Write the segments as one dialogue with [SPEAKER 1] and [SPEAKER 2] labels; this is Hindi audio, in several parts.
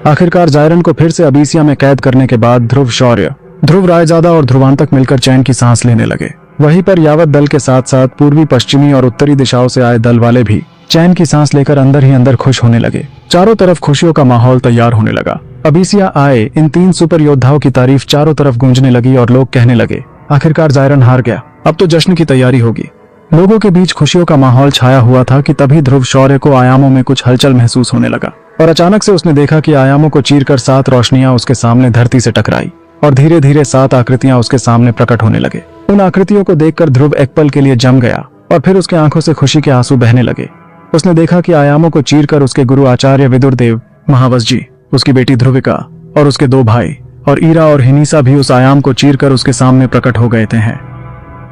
[SPEAKER 1] आखिरकार जायरन को फिर से अबीसिया में कैद करने के बाद ध्रुव शौर्य, ध्रुव रायजादा और ध्रुवांतक मिलकर चैन की सांस लेने लगे। वहीं पर यावत दल के साथ साथ पूर्वी, पश्चिमी और उत्तरी दिशाओं से आए दल वाले भी चैन की सांस लेकर अंदर ही अंदर खुश होने लगे। चारों तरफ खुशियों का माहौल तैयार होने लगा। अबीसिया आए इन 3 सुपर योद्धाओं की तारीफ चारों तरफ गूंजने लगी और लोग कहने लगे, आखिरकार जायरन हार गया, अब तो जश्न की तैयारी होगी। लोगों के बीच खुशियों का माहौल छाया हुआ था कि तभी ध्रुव शौर्य को आयामों में कुछ हलचल महसूस होने लगा और अचानक से उसने देखा कि आयामों को चीरकर 7 रोशनियां उसके सामने धरती से टकराई और धीरे धीरे 7 आकृतियां उसके सामने प्रकट होने लगे। उन आकृतियों को देखकर ध्रुव एक पल के लिए जम गया और फिर उसके आंखों से खुशी के आंसू बहने लगे। उसने देखा कि आयामों को चीरकर उसके गुरु आचार्य विदुरदेव, महावस जी, उसकी बेटी ध्रुविका और उसके 2 भाई और ईरा और हिनीसा भी उस आयाम को चीरकर उसके सामने प्रकट हो गए थे।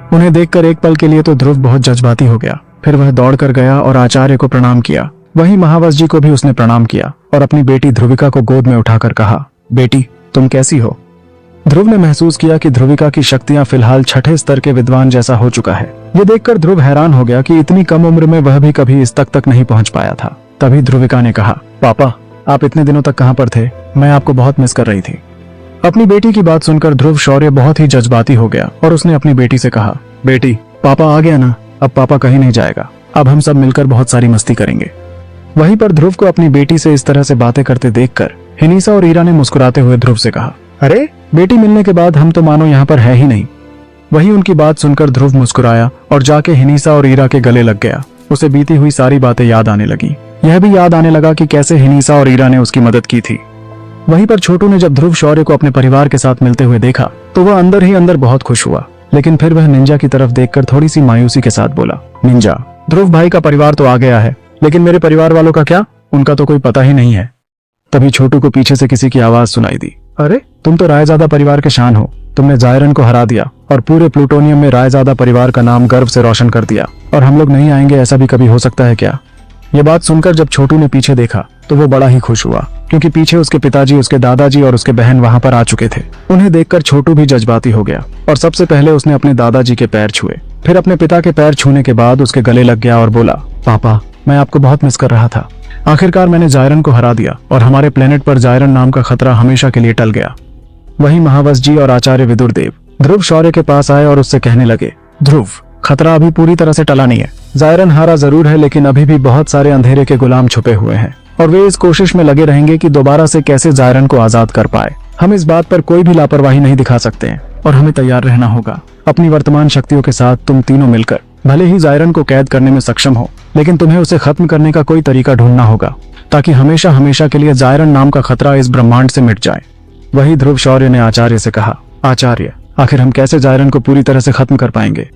[SPEAKER 1] उन्हें देखकर एक पल के लिए तो ध्रुव बहुत जज्बाती हो गया। फिर वह दौड़कर गया और आचार्य को प्रणाम किया। वहीं महावस जी को भी उसने प्रणाम किया और अपनी बेटी ध्रुविका को गोद में उठाकर कहा, बेटी तुम कैसी हो? ध्रुव ने महसूस किया कि ध्रुविका की शक्तियां फिलहाल 6ठे स्तर के विद्वान जैसा हो चुका है। ये देखकर ध्रुव हैरान हो गया कि इतनी कम उम्र में वह भी कभी इस तक नहीं पहुंच पाया था। तभी ध्रुविका ने कहा, पापा आप इतने दिनों तक कहां पर थे? मैं आपको बहुत मिस कर रही थी। अपनी बेटी की बात सुनकर ध्रुव शौर्य बहुत ही जज्बाती हो गया और उसने अपनी बेटी से कहा, बेटी पापा आ गया ना, अब पापा कहीं नहीं जाएगा, अब हम सब मिलकर बहुत सारी मस्ती करेंगे। वहीं पर ध्रुव को अपनी बेटी से इस तरह से बातें करते देखकर हिनीसा और ईरा ने मुस्कुराते हुए ध्रुव से कहा, अरे बेटी मिलने के बाद हम तो मानो यहाँ पर है ही नहीं। वहीं उनकी बात सुनकर ध्रुव मुस्कुराया और जाके हिनीसा और ईरा के गले लग गया। उसे बीती हुई सारी बातें याद आने लगी। यह भी याद आने लगा कि कैसे हिनीसा और ईरा ने उसकी मदद की थी। वहीं पर छोटू ने जब ध्रुव शौर्य को अपने परिवार के साथ मिलते हुए देखा तो वह अंदर ही अंदर बहुत खुश हुआ, लेकिन फिर वह निंजा की तरफ देखकर थोड़ी सी मायूसी के साथ बोला, निंजा ध्रुव भाई का परिवार तो आ गया है, लेकिन मेरे परिवार वालों का क्या? उनका तो कोई पता ही नहीं है। तभी छोटू को पीछे से किसी की आवाज सुनाई दी, अरे तुम तो रायजादा परिवार के शान हो, तुमने जायरन को हरा दिया और पूरे प्लूटोनियम में रायजादा परिवार का नाम गर्व से रोशन कर दिया, और हम लोग नहीं आएंगे ऐसा भी कभी हो सकता है क्या? ये बात सुनकर जब छोटू ने पीछे देखा तो वो बड़ा ही खुश हुआ, क्योंकि पीछे उसके पिताजी, उसके दादाजी और उसके बहन वहां पर आ चुके थे। उन्हें देखकर छोटू भी जज्बाती हो गया और सबसे पहले उसने अपने दादाजी के पैर छुए, फिर अपने पिता के पैर छूने के बाद उसके गले लग गया और बोला, पापा मैं आपको बहुत मिस कर रहा था। आखिरकार मैंने जायरन को हरा दिया और हमारे प्लेनेट पर जायरन नाम का खतरा हमेशा के लिए टल गया। वहीं महावस जी और आचार्य विदुरदेव ध्रुव शौर्य के पास आए और उससे कहने लगे, ध्रुव खतरा अभी पूरी तरह से टला नहीं है। जायरन हारा जरूर है, लेकिन अभी भी बहुत सारे अंधेरे के गुलाम छुपे हुए हैं और वे इस कोशिश में लगे रहेंगे कि दोबारा से कैसे जायरन को आजाद कर पाए। हम इस बात पर कोई भी लापरवाही नहीं दिखा सकते हैं और हमें तैयार रहना होगा। अपनी वर्तमान शक्तियों के साथ तुम तीनों मिलकर भले ही जायरन को कैद करने में सक्षम हो, लेकिन तुम्हें उसे खत्म करने का कोई तरीका ढूंढना होगा ताकि हमेशा हमेशा के लिए जायरन नाम का खतरा इस ब्रह्मांड से मिट जाए। वही ध्रुव शौर्य ने आचार्य से कहा, आचार्य आखिर हम कैसे जायरन को पूरी तरह से खत्म कर पाएंगे?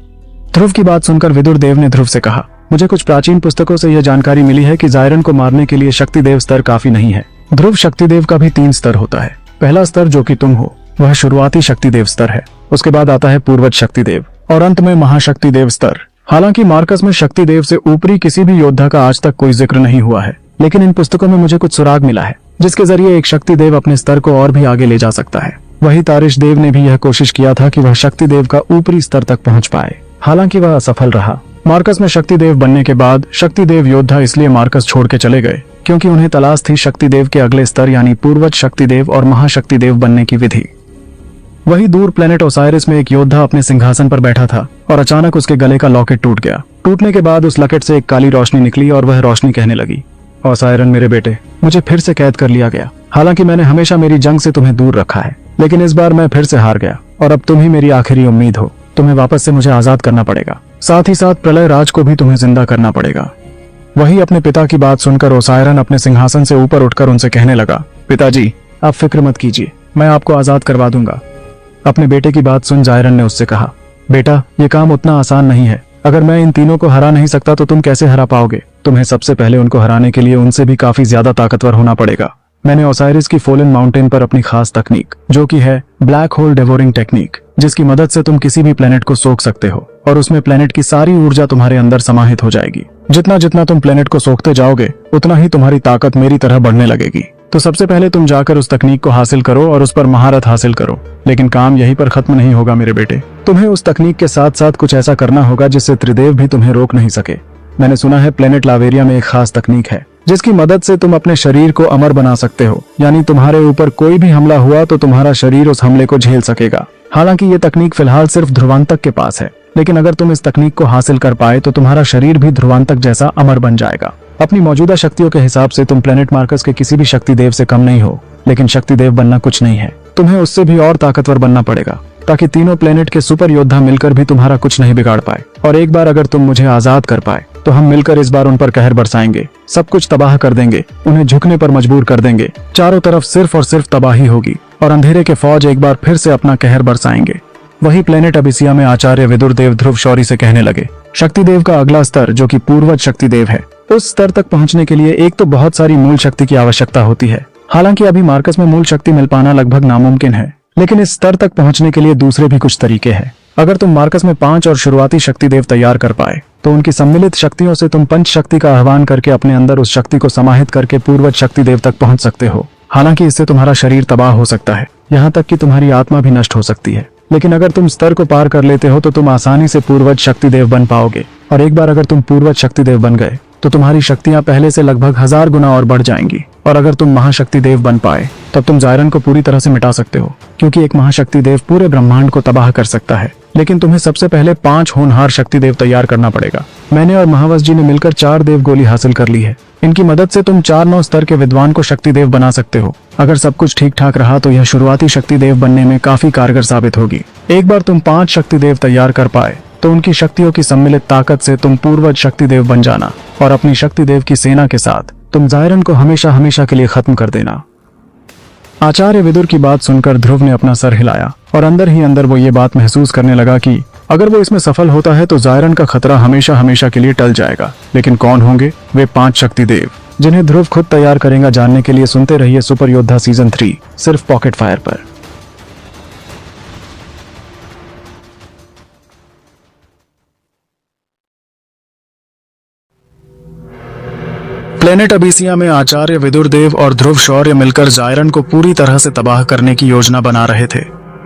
[SPEAKER 1] ध्रुव की बात सुनकर विदुरदेव ने ध्रुव से कहा, मुझे कुछ प्राचीन पुस्तकों से यह जानकारी मिली है कि जायरन को मारने के लिए शक्तिदेव स्तर काफी नहीं है। ध्रुव शक्तिदेव का भी 3 स्तर होता है। पहला स्तर जो कि तुम हो वह शुरुआती शक्तिदेव स्तर है, उसके बाद आता है पूर्वज शक्तिदेव और अंत में महाशक्तिदेव स्तर। हालांकि मार्कस में शक्तिदेव से ऊपरी किसी भी योद्धा का आज तक कोई जिक्र नहीं हुआ है, लेकिन इन पुस्तकों में मुझे कुछ सुराग मिला है जिसके जरिए एक शक्तिदेव अपने स्तर को और भी आगे ले जा सकता है। वही तारिश देव ने भी यह कोशिश किया था कि वह शक्तिदेव का ऊपरी स्तर तक पहुंच पाए, हालांकि वह असफल रहा। मार्कस में शक्तिदेव बनने के बाद शक्तिदेव योद्धा इसलिए मार्कस छोड़ के चले गए क्योंकि उन्हें तलाश थी शक्तिदेव के अगले स्तर यानी पूर्वज शक्तिदेव और महाशक्तिदेव बनने की विधि। वही दूर प्लेनेट ओसाइरिस में एक योद्धा अपने सिंहासन पर बैठा था और अचानक उसके गले का लॉकेट टूट गया। टूटने के बाद उस लॉकेट से एक काली रोशनी निकली और वह रोशनी कहने लगी, ओसाइरन मेरे बेटे, मुझे फिर से कैद कर लिया गया। हालांकि मैंने हमेशा मेरी जंग से तुम्हें दूर रखा है, लेकिन इस बार मैं फिर से हार गया और अब तुम ही मेरी आखिरी उम्मीद हो। तुम्हें वापस से मुझे आजाद करना पड़ेगा, साथ ही साथ प्रलय राज को भी तुम्हें जिंदा करना पड़ेगा। वही अपने पिता की बात सुनकर ओसाइरन अपने सिंहासन से ऊपर उठकर उनसे कहने लगा, पिताजी आप फिक्र मत कीजिए, मैं आपको आजाद करवा दूंगा। अपने बेटे की बात सुन जायरन ने उससे कहा, बेटा ये काम उतना आसान नहीं है। अगर मैं इन तीनों को हरा नहीं सकता तो तुम कैसे हरा पाओगे? तुम्हें सबसे पहले उनको हराने के लिए उनसे भी काफी ज्यादा ताकतवर होना पड़ेगा। मैंने ओसाइरिस की फोलन माउंटेन पर अपनी खास तकनीक जो कि है ब्लैक होल डेवोरिंग टेक्निक, जिसकी मदद से तुम किसी भी प्लेनेट को सोख सकते हो और उसमें प्लेनेट की सारी ऊर्जा तुम्हारे अंदर समाहित हो जाएगी। जितना जितना तुम प्लेनेट को सोखते जाओगे उतना ही तुम्हारी ताकत मेरी तरह बढ़ने लगेगी। तो सबसे पहले तुम जाकर उस तकनीक को हासिल करो और उस पर महारत हासिल करो। लेकिन काम यहीं पर खत्म नहीं होगा मेरे बेटे, तुम्हें उस तकनीक के साथ साथ कुछ ऐसा करना होगा जिससे त्रिदेव भी तुम्हें रोक नहीं सके। मैंने सुना है प्लेनेट लावेरिया में एक खास तकनीक है जिसकी मदद से तुम अपने शरीर को अमर बना सकते हो, यानी तुम्हारे ऊपर कोई भी हमला हुआ तो तुम्हारा शरीर उस हमले को झेल सकेगा। हालांकि ये तकनीक फिलहाल सिर्फ ध्रुवांतक के पास है, लेकिन अगर तुम इस तकनीक को हासिल कर पाए तो तुम्हारा शरीर भी ध्रुवांतक जैसा अमर बन जाएगा। अपनी मौजूदा शक्तियों के हिसाब से तुम प्लेनेट मार्कस के किसी भी शक्ति देव से कम नहीं हो, लेकिन शक्ति देव बनना कुछ नहीं है, तुम्हें उससे भी और ताकतवर बनना पड़ेगा, ताकि तीनों प्लेनेट के सुपर योद्धा मिलकर भी तुम्हारा कुछ नहीं बिगाड़ पाए। और एक बार अगर तुम मुझे आजाद कर पाए तो हम मिलकर इस बार उन पर कहर बरसाएंगे, सब कुछ तबाह कर देंगे, उन्हें झुकने पर मजबूर कर देंगे। चारों तरफ सिर्फ और सिर्फ तबाही होगी और अंधेरे के फौज एक बार फिर से अपना कहर बरसाएंगे। वही प्लेनेट अबिसिया में आचार्य विदुर देव ध्रुव शौरी से कहने लगे, शक्ति देव का अगला स्तर जो कि पूर्वज शक्ति देव है, उस स्तर तक पहुंचने के लिए एक तो बहुत सारी मूल शक्ति की आवश्यकता होती है। हालांकि अभी मार्कस में मूल शक्ति मिल पाना लगभग नामुमकिन है, लेकिन इस स्तर तक पहुंचने के लिए दूसरे भी कुछ तरीके हैं। अगर तुम मार्कस में 5 और शुरुआती शक्ति देव तैयार कर पाए तो उनकी सम्मिलित शक्तियों से तुम पंच शक्ति का आह्वान करके अपने अंदर उस शक्ति को समाहित करके पूर्वज शक्ति देव तक पहुंच सकते हो। हालांकि इससे तुम्हारा शरीर तबाह हो सकता है, यहाँ तक कि तुम्हारी आत्मा भी नष्ट हो सकती है, लेकिन अगर तुम स्तर को पार कर लेते हो तो तुम आसानी से पूर्वज शक्ति देव बन पाओगे। और एक बार अगर तुम पूर्वज शक्ति देव बन गए तो तुम्हारी शक्तियां पहले से लगभग 1000 गुना और बढ़ जाएंगी। और अगर तुम महाशक्ति देव बन पाए तब तुम जायरन को पूरी तरह से मिटा सकते हो, क्योंकि एक महाशक्ति देव पूरे ब्रह्मांड को तबाह कर सकता है। लेकिन तुम्हें सबसे पहले 5 होनहार शक्ति देव तैयार करना पड़ेगा। मैंने और महावस जी ने मिलकर 4 देव गोली हासिल कर ली है। इनकी मदद से तुम 4-9 स्तर के विद्वान को शक्ति देव बना सकते हो। अगर सब कुछ ठीक ठाक रहा तो यह शुरुआती शक्ति देव बनने में काफी कारगर साबित होगी। एक बार तुम 5 शक्ति देव तैयार कर पाए तो उनकी शक्तियों की सम्मिलित ताकत से तुम पूर्वज शक्ति देव बन जाना और अपनी शक्ति देव की सेना के साथ तुम जायरन को हमेशा हमेशा के लिए खत्म कर देना। आचार्य विदुर की बात सुनकर ध्रुव ने अपना सर हिलाया और अंदर ही अंदर वो ये बात महसूस करने लगा कि अगर वो इसमें सफल होता है तो जायरन का खतरा हमेशा हमेशा के लिए टल जाएगा। लेकिन कौन होंगे वे 5 शक्ति देव जिन्हें ध्रुव खुद तैयार करेगा? जानने के लिए सुनते रहिए सुपर योद्धा सीजन 3 सिर्फ पॉकेट फायर पर। प्लेनेट अबिसिया में आचार्य विदुर देव और ध्रुव शौर्य मिलकर जायरन को पूरी तरह से तबाह करने की योजना बना रहे थे।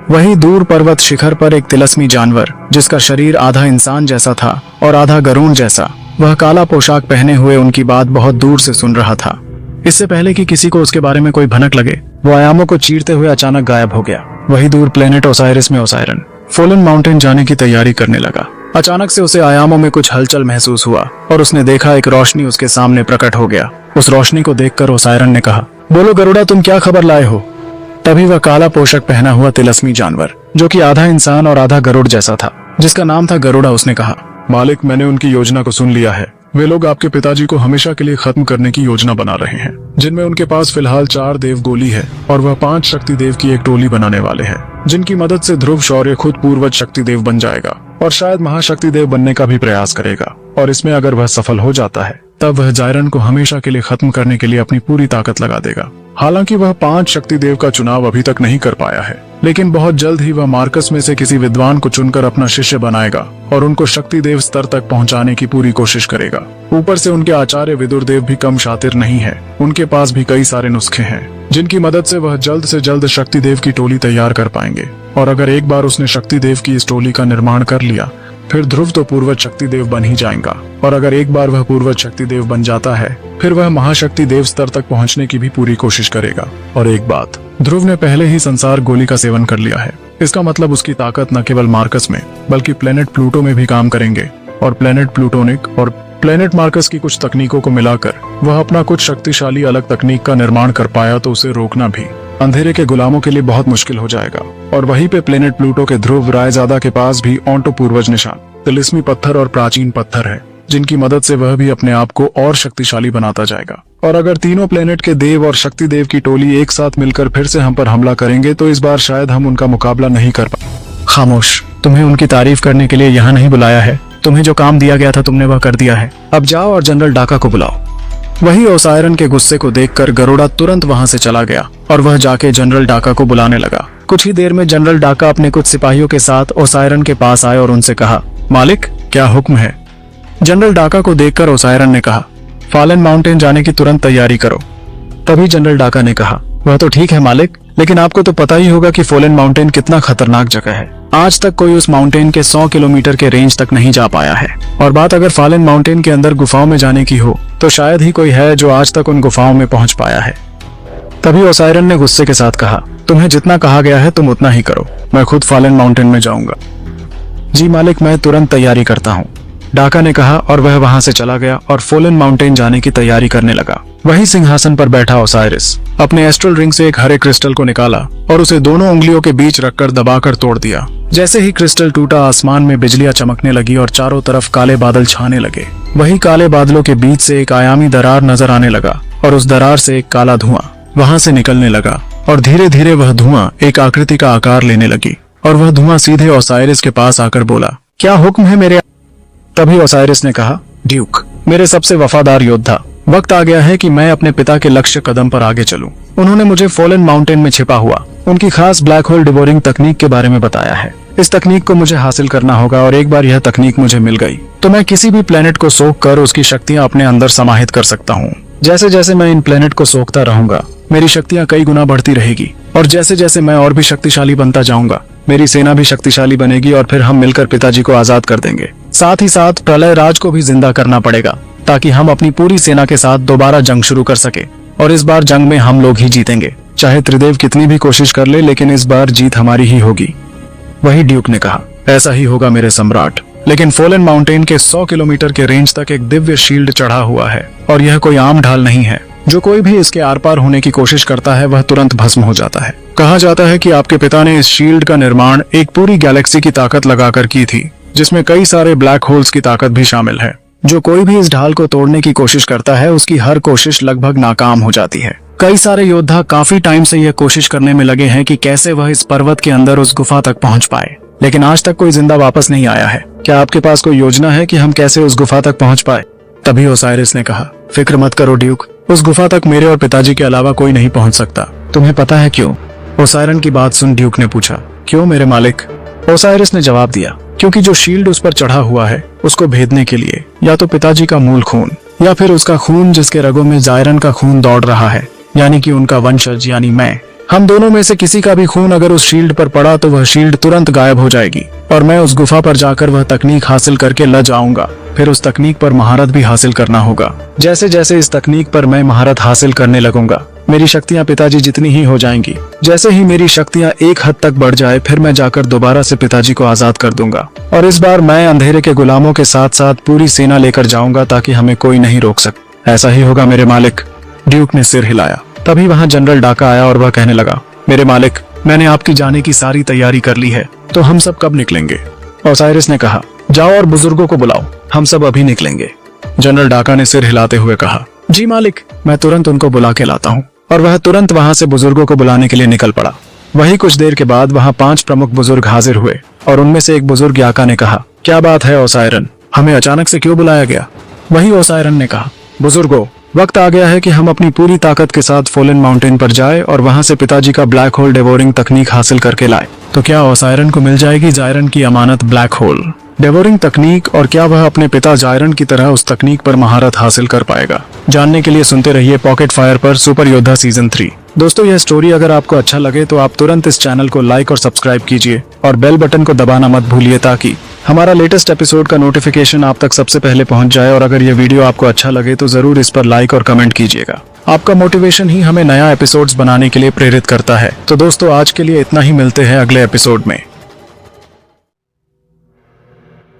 [SPEAKER 1] वहीं दूर पर्वत शिखर पर एक तिलस्मी जानवर जिसका शरीर आधा इंसान जैसा था और आधा गरुड़ जैसा, वह काला पोशाक पहने हुए उनकी बात बहुत दूर से सुन रहा था। इससे पहले कि किसी को उसके बारे में कोई भनक लगे, वो आयामों को चीरते हुए अचानक गायब हो गया। वही दूर प्लेनेट ओसाइरिस में ओसायरन फोलन माउंटेन जाने की तैयारी करने लगा। अचानक से उसे आयामों में कुछ हलचल महसूस हुआ और उसने देखा एक रोशनी उसके सामने प्रकट हो गया। उस रोशनी को देखकर ओसायरन ने कहा, बोलो गरुड़ा, तुम क्या खबर लाए हो? तभी वह काला पोशाक पहना हुआ तिलस्मी जानवर जो कि आधा इंसान और आधा गरुड़ जैसा था, जिसका नाम था गरुड़ा, उसने कहा, मालिक, मैंने उनकी योजना को सुन लिया है। वे लोग आपके पिताजी को हमेशा के लिए खत्म करने की योजना बना रहे हैं, जिनमें उनके पास फिलहाल 4 देव गोली है और वह 5 शक्ति देव की एक टोली बनाने वाले हैं, जिनकी मदद से ध्रुव शौर्य खुद पूर्वज शक्ति देव बन जाएगा और शायद महाशक्ति देव बनने का भी प्रयास करेगा। और इसमें अगर वह सफल हो जाता है तब वह जायरन को हमेशा के लिए खत्म करने के लिए अपनी पूरी ताकत लगा देगा। हालांकि वह 5 शक्ति देव का चुनाव अभी तक नहीं कर पाया है, लेकिन बहुत जल्द ही वह मार्कस में से किसी विद्वान को चुनकर अपना शिष्य बनाएगा और उनको शक्ति देव स्तर तक पहुंचाने की पूरी कोशिश करेगा। ऊपर से उनके आचार्य विदुर देव भी कम शातिर नहीं है, उनके पास भी कई सारे नुस्खे हैं जिनकी मदद से वह जल्द से जल्द शक्ति देव की टोली तैयार कर पाएंगे। और अगर एक बार उसने शक्ति देव की इस टोली का निर्माण कर लिया फिर ध्रुव तो पूर्वज शक्ति देव बन ही जाएगा। और अगर एक बार वह पूर्वज शक्ति देव बन जाता है फिर वह महाशक्ति देव स्तर तक पहुंचने की भी पूरी कोशिश करेगा। और एक बात, ध्रुव ने पहले ही संसार गोली का सेवन कर लिया है, इसका मतलब उसकी ताकत न केवल मार्कस में बल्कि प्लेनेट प्लूटो में भी काम करेंगे। और प्लेनेट प्लूटोनिक और प्लेनेट मार्कस की कुछ तकनीकों को मिलाकर वह अपना कुछ शक्तिशाली अलग तकनीक का निर्माण कर पाया तो उसे रोकना भी अंधेरे के गुलामों के लिए बहुत मुश्किल हो जाएगा। और वहीं पे प्लेनेट प्लूटो के ध्रुव रायजादा के पास भी ऑन्टो पूर्वज निशान, तिलिस्मी पत्थर और प्राचीन पत्थर है, जिनकी मदद से वह भी अपने आप को और शक्तिशाली बनाता जाएगा। और अगर तीनों प्लेनेट के देव और शक्ति देव की टोली एक साथ मिलकर फिर से हम पर हमला करेंगे तो इस बार शायद हम उनका मुकाबला नहीं कर पाए। खामोश, तुम्हें उनकी तारीफ करने के लिए यहाँ नहीं बुलाया है। तुम्हें जो काम दिया गया था तुमने वह कर दिया है। अब जाओ और जनरल डाका को बुलाओ। वही ओसायरन के गुस्से को देखकर गरुड़ा तुरंत वहां से चला गया और वह जाके जनरल डाका को बुलाने लगा। कुछ ही देर में जनरल डाका अपने कुछ सिपाहियों के साथ ओसायरन के पास आए और उनसे कहा, मालिक, क्या हुक्म है? जनरल डाका को देखकर ओसायरन ने कहा, फॉलन माउंटेन जाने की तुरंत तैयारी करो। तभी जनरल डाका ने कहा, वह तो ठीक है मालिक, लेकिन आपको तो पता ही होगा कि फॉलन माउंटेन कितना खतरनाक जगह है। आज तक कोई उस माउंटेन के 100 किलोमीटर के रेंज तक नहीं जा पाया है। और बात अगर फॉलन माउंटेन के अंदर गुफाओं में जाने की हो तो शायद ही कोई है जो आज तक उन गुफाओं में पहुंच पाया है। तभी ओसायरन ने गुस्से के साथ कहा, तुम्हें जितना कहा गया है तुम उतना ही करो, मैं खुद फॉलन माउंटेन में जाऊंगा। जी मालिक, मैं तुरंत तैयारी करता हूँ, डाका ने कहा और वह वहां से चला गया और फॉलन माउंटेन जाने की तैयारी करने लगा। वही सिंहासन पर बैठा ओसाइरिस अपने एस्ट्रल रिंग से एक हरे क्रिस्टल को निकाला और उसे दोनों उंगलियों के बीच रखकर दबाकर तोड़ दिया। जैसे ही क्रिस्टल टूटा, आसमान में बिजलियां चमकने लगी और चारों तरफ काले बादल छाने लगे। वही काले बादलों के बीच से एक आयामी दरार नजर आने लगा और उस दरार से एक काला धुआं वहां से निकलने लगा और धीरे धीरे वह धुआं एक आकृति का आकार लेने लगी और वह धुआं सीधे ओसाइरिस के पास आकर बोला, क्या हुक्म है मेरे? तभी ओसाइरिस ने कहा, ड्यूक, मेरे सबसे वफादार योद्धा, वक्त आ गया है कि मैं अपने पिता के लक्ष्य कदम पर आगे चलूं। उन्होंने मुझे फॉलन माउंटेन में छिपा हुआ उनकी खास ब्लैक होल डिवोरिंग तकनीक के बारे में बताया है। इस तकनीक को मुझे हासिल करना होगा और एक बार यह तकनीक मुझे मिल गई तो मैं किसी भी प्लेनेट को सोख कर उसकी शक्तियां अपने अंदर समाहित कर सकता हूँ। जैसे जैसे मैं इन प्लेनेट को सोखता रहूंगा, मेरी शक्तियां कई गुना बढ़ती रहेगी और जैसे जैसे मैं और भी शक्तिशाली बनता जाऊंगा, मेरी सेना भी शक्तिशाली बनेगी और फिर हम मिलकर पिताजी को आजाद कर देंगे। साथ ही साथ प्रलय राज को भी जिंदा करना पड़ेगा ताकि हम अपनी पूरी सेना के साथ दोबारा जंग शुरू कर सके और इस बार जंग में हम लोग ही जीतेंगे। चाहे त्रिदेव कितनी भी कोशिश कर ले, लेकिन इस बार जीत हमारी ही होगी। वही ड्यूक ने कहा, ऐसा ही होगा मेरे सम्राट, लेकिन फॉलन माउंटेन के 100 किलोमीटर के रेंज तक एक दिव्य शील्ड चढ़ा हुआ है और यह कोई आम ढाल नहीं है। जो कोई भी इसके आर पार होने की कोशिश करता है वह तुरंत भस्म हो जाता है। कहा जाता है कि आपके पिता ने इस शील्ड का निर्माण एक पूरी गैलेक्सी की ताकत लगाकर की थी, जिसमें कई सारे ब्लैक होल्स की ताकत भी शामिल है। जो कोई भी इस ढाल को तोड़ने की कोशिश करता है, उसकी हर कोशिश लगभग नाकाम हो जाती है। कई सारे योद्धा काफी टाइम से यह कोशिश करने में लगे हैं कि कैसे वह इस पर्वत के अंदर उस गुफा तक पहुंच पाए, लेकिन आज तक कोई जिंदा वापस नहीं आया है। क्या आपके पास कोई योजना है कि हम कैसे उस गुफा तक पहुंच पाए? तभी ओसाइरिस ने कहा, फिक्र मत करो ड्यूक, उस गुफा तक मेरे और पिताजी के अलावा कोई नहीं पहुंच सकता। तुम्हें पता है क्यों? ओसायरन की बात सुन ड्यूक ने पूछा। क्यों मेरे मालिक? ओसाइरिस ने जवाब दिया, क्योंकि जो शील्ड उस पर चढ़ा हुआ है उसको भेदने के लिए या तो पिताजी का मूल खून या फिर उसका खून जिसके रगों में जायरन का खून दौड़ रहा है, यानी कि उनका वंशज यानी मैं, हम दोनों में से किसी का भी खून अगर उस शील्ड पर पड़ा तो वह शील्ड तुरंत गायब हो जाएगी और मैं उस गुफा पर जाकर वह तकनीक हासिल करके ल जाऊंगा। फिर उस तकनीक पर महारत भी हासिल करना होगा। जैसे जैसे इस तकनीक पर मैं महारत हासिल करने लगूंगा, मेरी शक्तियां पिताजी जितनी ही हो जाएंगी। जैसे ही मेरी शक्तियां एक हद तक बढ़ जाए, फिर मैं जाकर दोबारा से पिताजी को आजाद कर दूंगा और इस बार मैं अंधेरे के गुलामों के साथ साथ पूरी सेना लेकर जाऊंगा ताकि हमें कोई नहीं रोक सके। ऐसा ही होगा मेरे मालिक। ड्यूक ने सिर हिलाया। तभी वहां जनरल डाका आया और वह कहने लगा, मेरे मालिक, मैंने आपकी जाने की सारी तैयारी कर ली है, तो हम सब कब निकलेंगे? ओसाइरिस ने कहा, जाओ और बुजुर्गों को बुलाओ, हम सब अभी निकलेंगे। जनरल डाका ने सिर हिलाते हुए कहा, जी मालिक, मैं तुरंत उनको बुला के लाता हूँ। और वह तुरंत वहां से बुजुर्गों को बुलाने के लिए निकल पड़ा। वही कुछ देर के बाद वहां 5 प्रमुख बुजुर्ग हाजिर हुए और उनमें से एक बुजुर्ग याका ने कहा, क्या बात है ओसायरन, हमें अचानक से क्यों बुलाया गया? वही ओसायरन ने कहा, बुजुर्गों, वक्त आ गया है कि हम अपनी पूरी ताकत के साथ फॉलन माउंटेन पर जाए और वहां से पिताजी का ब्लैक होल डेवोरिंग तकनीक हासिल करके लाए। तो क्या ओसायरन को मिल जाएगी जायरन की अमानत ब्लैक होल डेवोरिंग तकनीक, और क्या वह अपने पिता जायरन की तरह उस तकनीक पर महारत हासिल कर पाएगा? जानने के लिए सुनते रहिए पॉकेट फायर पर सुपर योद्धा सीजन 3। दोस्तों, यह स्टोरी अगर आपको अच्छा लगे तो आप तुरंत इस चैनल को लाइक और सब्सक्राइब कीजिए और बेल बटन को दबाना मत भूलिए ताकि हमारा लेटेस्ट एपिसोड का नोटिफिकेशन आप तक सबसे पहले पहुंच जाए। और अगर ये वीडियो आपको अच्छा लगे तो जरूर इस पर लाइक और कमेंट कीजिएगा। आपका मोटिवेशन ही हमें नया एपिसोड्स बनाने के लिए प्रेरित करता है। तो दोस्तों, आज के लिए इतना ही, मिलते हैं अगले एपिसोड में।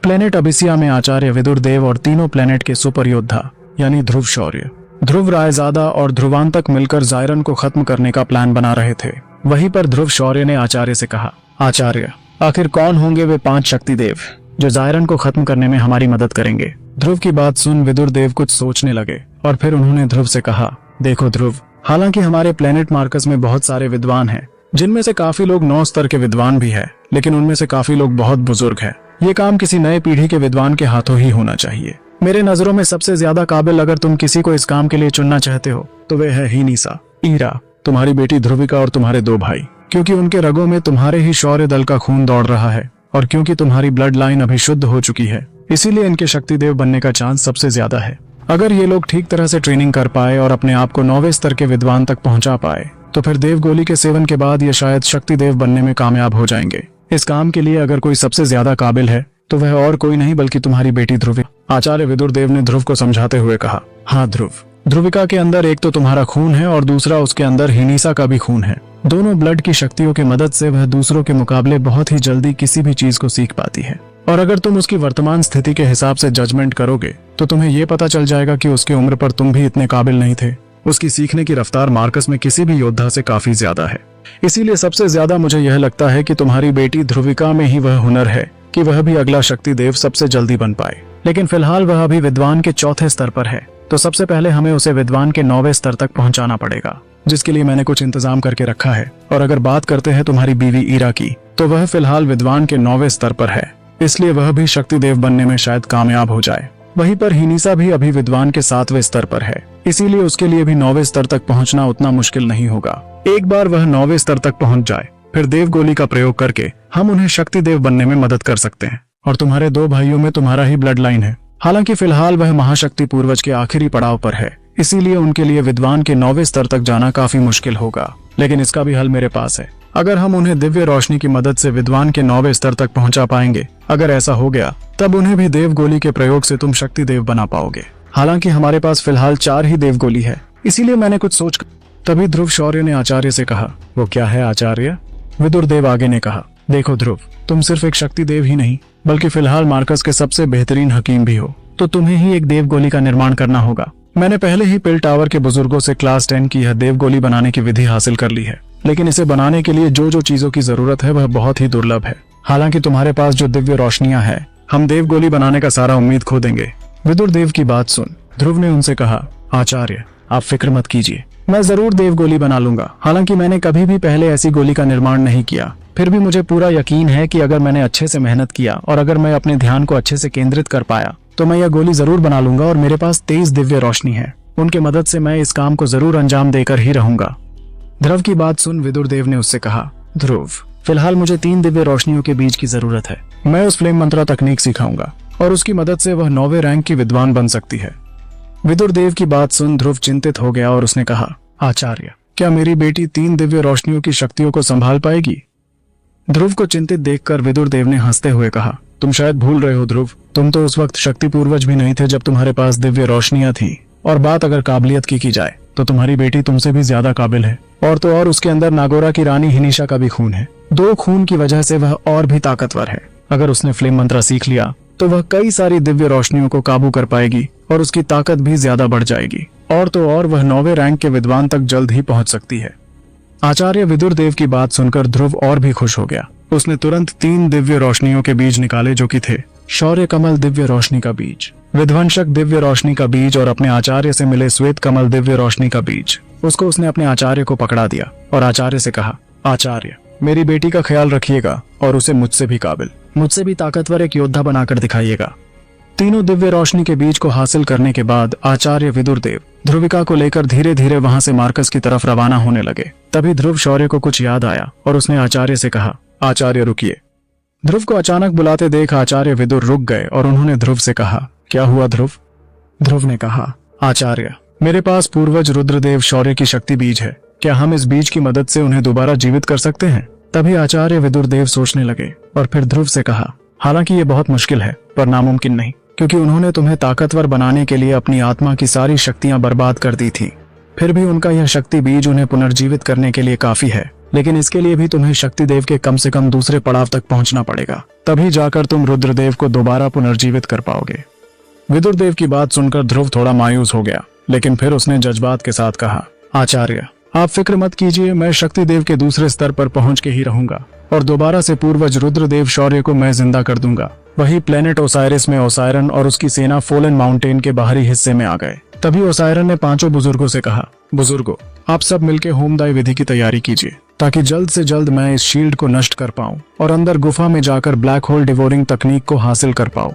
[SPEAKER 1] प्लेनेट अबिसिया में आचार्य विदुर देव और तीनों प्लेनेट के सुपर योद्धा यानी ध्रुव शौर्य, ध्रुव रायजादा और ध्रुवांतक मिलकर जायरन को खत्म करने का प्लान बना रहे थे। वहीं पर ध्रुव शौर्य ने आचार्य से कहा, आचार्य, आखिर कौन होंगे वे 5 शक्तिदेव जो जायरन को खत्म करने में हमारी मदद करेंगे? ध्रुव की बात सुन विदुर देव कुछ सोचने लगे और फिर उन्होंने ध्रुव से कहा, देखो ध्रुव, हालांकि हमारे प्लेनेट मार्कस में बहुत सारे विद्वान हैं, जिनमें से काफी लोग 9 स्तर के विद्वान भी है, लेकिन उनमें से काफी लोग बहुत बुजुर्ग हैं। ये काम किसी नए पीढ़ी के विद्वान के हाथों ही होना चाहिए। मेरे नजरों में सबसे ज्यादा काबिल अगर तुम किसी को इस काम के लिए चुनना चाहते हो तो वे है हीनिसा, ईरा, तुम्हारी बेटी ध्रुविका और तुम्हारे 2 भाई, क्योंकि उनके रगों में तुम्हारे ही शौर्य दल का खून दौड़ रहा है और क्योंकि तुम्हारी ब्लड लाइन अभी शुद्ध हो चुकी है, इसीलिए इनके शक्तिदेव बनने का चांस सबसे ज्यादा है। अगर ये लोग ठीक तरह से ट्रेनिंग कर पाए और अपने आप को 9वें स्तर के विद्वान तक पहुंचा पाए तो फिर देव गोली के सेवन के बाद ये शायद शक्तिदेव बनने में कामयाब हो जाएंगे। इस काम के लिए अगर कोई सबसे ज्यादा काबिल है तो वह और कोई नहीं बल्कि तुम्हारी बेटी ध्रुवी। आचार्य विदुर देव ने ध्रुव को समझाते हुए कहा। हाँ ध्रुव, ध्रुविका के अंदर एक तो तुम्हारा खून है और दूसरा उसके अंदर हिनीसा का भी खून है। दोनों ब्लड की शक्तियों की मदद से वह दूसरों के मुकाबले बहुत ही जल्दी किसी भी चीज को सीख पाती है। और अगर तुम उसकी वर्तमान स्थिति के हिसाब से जजमेंट करोगे तो तुम्हें यह पता चल जाएगा कि उसकी उम्र पर तुम भी इतने काबिल नहीं थे। उसकी सीखने की रफ्तार मार्कस में किसी भी योद्धा से काफी ज्यादा है। इसीलिए सबसे ज्यादा मुझे यह लगता है कि तुम्हारी बेटी ध्रुविका में ही वह हुनर है कि वह भी अगला शक्ति देव सबसे जल्दी बन पाए। लेकिन फिलहाल वह अभी विद्वान के चौथे स्तर पर है, तो सबसे पहले हमें उसे विद्वान के 9वें स्तर तक पहुंचाना पड़ेगा, जिसके लिए मैंने कुछ इंतजाम करके रखा है। और अगर बात करते हैं तुम्हारी बीवी ईरा की, तो वह फिलहाल विद्वान के 9वें स्तर पर है, इसलिए वह भी शक्ति देव बनने में शायद कामयाब हो जाए। वहीं पर हिनीसा भी अभी विद्वान के 7वें स्तर पर है, इसीलिए उसके लिए भी 9वें स्तर तक पहुंचना उतना मुश्किल नहीं होगा। एक बार वह 9वें स्तर तक पहुंच जाए, फिर देव गोली का प्रयोग करके हम उन्हें शक्ति देव बनने में मदद कर सकते हैं। और तुम्हारे 2 भाइयों में तुम्हारा ही ब्लड लाइन है। हालांकि फिलहाल वह महाशक्ति पूर्वज के आखिरी पड़ाव पर है, इसीलिए उनके लिए विद्वान के 9वें स्तर तक जाना काफी मुश्किल होगा। लेकिन इसका भी हल मेरे पास है। अगर हम उन्हें दिव्य रोशनी की मदद से विद्वान के 9वें स्तर तक पहुंचा पाएंगे, अगर ऐसा हो गया तब उन्हें भी देव गोली के प्रयोग से तुम शक्ति देव बना पाओगे। हालांकि हमारे पास फिलहाल 4 ही देव गोली है, इसीलिए मैंने कुछ सोच। तभी ध्रुव शौर्य ने आचार्य से कहा। वो क्या है आचार्य? विदुर देव आगे ने कहा, देखो ध्रुव, तुम सिर्फ एक शक्ति देव ही नहीं बल्कि फिलहाल मार्कस के सबसे बेहतरीन हकीम भी हो, तो तुम्हें ही एक देव गोली का निर्माण करना होगा। मैंने पहले ही पिल टावर के बुजुर्गों से क्लास 10 की यह देव गोली बनाने की विधि हासिल कर ली है, लेकिन इसे बनाने के लिए जो जो चीजों की जरूरत है वह बहुत ही दुर्लभ है। हालांकि तुम्हारे पास जो दिव्य रोशनियां हैं, हम देव गोली बनाने का सारा उम्मीद खो देंगे। विदुर देव की बात सुन ध्रुव ने उनसे कहा, आचार्य आप फिक्र मत कीजिए, मैं जरूर देव गोली बना लूंगा। हालांकि मैंने कभी भी पहले ऐसी गोली का निर्माण नहीं किया, फिर भी मुझे पूरा यकीन है कि अगर मैंने अच्छे से मेहनत किया और अगर मैं अपने ध्यान को अच्छे से केंद्रित कर पाया तो मैं यह गोली जरूर बना लूंगा। और मेरे पास 23 दिव्य रोशनी है, उनके मदद से मैं इस काम को जरूर अंजाम देकर ही रहूंगा। ध्रुव की बात सुन विदुर देव ने उससे कहा, ध्रुव फिलहाल मुझे 3 दिव्य रोशनियों के बीज की जरूरत है। मैं उस फ्लेम मंत्रा तकनीक सिखाऊंगा और उसकी मदद से वह 9वें रैंक की विद्वान बन सकती है। विदुर देव की बात सुन ध्रुव चिंतित हो गया और उसने कहा, आचार्य क्या मेरी बेटी 3 दिव्य रोशनियों की शक्तियों को संभाल पाएगी? ध्रुव को चिंतित देखकर विदुर देव ने हंसते हुए कहा, तुम शायद भूल रहे हो ध्रुव, तुम तो उस वक्त शक्ति पूर्वज भी नहीं थे जब तुम्हारे पास दिव्य रोशनियां थी। और बात अगर काबिलियत की जाए तो तुम्हारी बेटी तुमसे भी ज्यादा काबिल है। और तो और उसके अंदर नागोरा की रानी हिनीशा का भी खून है। 2 खून की वजह से वह और भी ताकतवर है। अगर उसने फ्लेम मंत्रा सीख लिया तो वह कई सारी दिव्य रोशनियों को काबू कर पाएगी और उसकी ताकत भी ज्यादा बढ़ जाएगी। और तो और वह 9वें रैंक के विद्वान तक जल्द ही पहुंच सकती है। आचार्य विदुर देव की बात सुनकर ध्रुव और भी खुश हो गया। उसने तुरंत 3 दिव्य रोशनियों के बीज निकाले, जो कि थे शौर्य कमल दिव्य रोशनी का बीज, विध्वंसक दिव्य रोशनी का बीज और अपने आचार्य से मिले श्वेत कमल दिव्य रोशनी का बीज। उसको उसने अपने आचार्य को पकड़ा दिया और आचार्य से कहा, आचार्य मेरी बेटी का ख्याल रखिएगा और उसे मुझसे भी काबिल, मुझसे भी ताकतवर एक योद्धा बनाकर दिखाइएगा। तीनों दिव्य रोशनी के बीज को हासिल करने के बाद आचार्य विदुर देव ध्रुविका को लेकर धीरे धीरे वहां से मार्कस की तरफ रवाना होने लगे। तभी ध्रुव शौर्य को कुछ याद आया और उसने आचार्य से कहा, आचार्य रुकिए। ध्रुव को अचानक बुलाते देख आचार्य विदुर रुक गए और उन्होंने ध्रुव से कहा, क्या हुआ ध्रुव? ध्रुव ने कहा, आचार्य मेरे पास पूर्वज रुद्रदेव शौर्य की शक्ति बीज है, क्या हम इस बीज की मदद से उन्हें दोबारा जीवित कर सकते हैं? तभी आचार्य विदुर देव सोचने लगे और फिर ध्रुव से कहा, हालांकि ये बहुत मुश्किल है पर नामुमकिन नहीं, क्योंकि उन्होंने तुम्हें ताकतवर बनाने के लिए अपनी आत्मा की सारी शक्तियां बर्बाद कर दी थी। फिर भी उनका यह शक्ति बीज उन्हें पुनर्जीवित करने के लिए काफी है, लेकिन इसके लिए भी तुम्हें शक्ति देव के कम से कम दूसरे पड़ाव तक पहुंचना पड़ेगा, तभी जाकर तुम रुद्रदेव को दोबारा पुनर्जीवित कर पाओगे। विदुर देव की बात सुनकर ध्रुव थोड़ा मायूस हो गया, लेकिन फिर उसने जज्बात के साथ कहा, आचार्य आप फिक्र मत कीजिए, मैं शक्ति देव के दूसरे स्तर पर पहुंच के ही रहूंगा और दोबारा से पूर्वज रुद्रदेव शौर्य को मैं जिंदा कर दूंगा। वही प्लेनेट ओसाइरिस में ओसायरन और उसकी सेना फोलन माउंटेन के बाहरी हिस्से में आ गए। तभी ओसायरन ने 5 बुजुर्गों से कहा, बुजुर्गों आप सब मिलकर होमदाई विधि की तैयारी कीजिए ताकि जल्द से जल्द मैं इस शील्ड को नष्ट कर पाऊं और अंदर गुफा में जाकर ब्लैक होल डिवोरिंग तकनीक को हासिल कर पाऊं।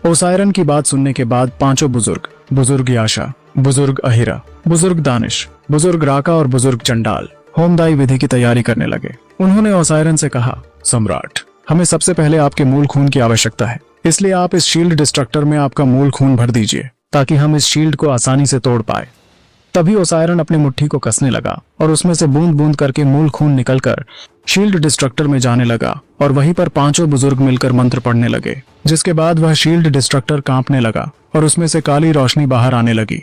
[SPEAKER 1] ओसायरन की बात सुनने के बाद 5 बुजुर्ग, बुजुर्ग याशा, बुजुर्ग अहिरा, बुजुर्ग दानिश, बुजुर्ग राका और बुजुर्ग चंडाल होमदाई विधि की तैयारी करने लगे। उन्होंने ओसायरन से कहा, सम्राट हमें सबसे पहले आपके मूल खून की आवश्यकता है, इसलिए आप इस शील्ड डिस्ट्रक्टर में आपका मूल खून भर दीजिए ताकि हम इस शील्ड को आसानी से तोड़ पाए। तभी ओसायरन अपनी मुट्ठी को कसने लगा और उसमें से बूंद बूंद करके मूल खून निकलकर शील्ड डिस्ट्रक्टर में जाने लगा और वहीं पर 5 बुजुर्ग मिलकर मंत्र पढ़ने लगे, जिसके बाद वह शील्ड डिस्ट्रक्टर कांपने लगा और उसमें से काली रोशनी बाहर आने लगी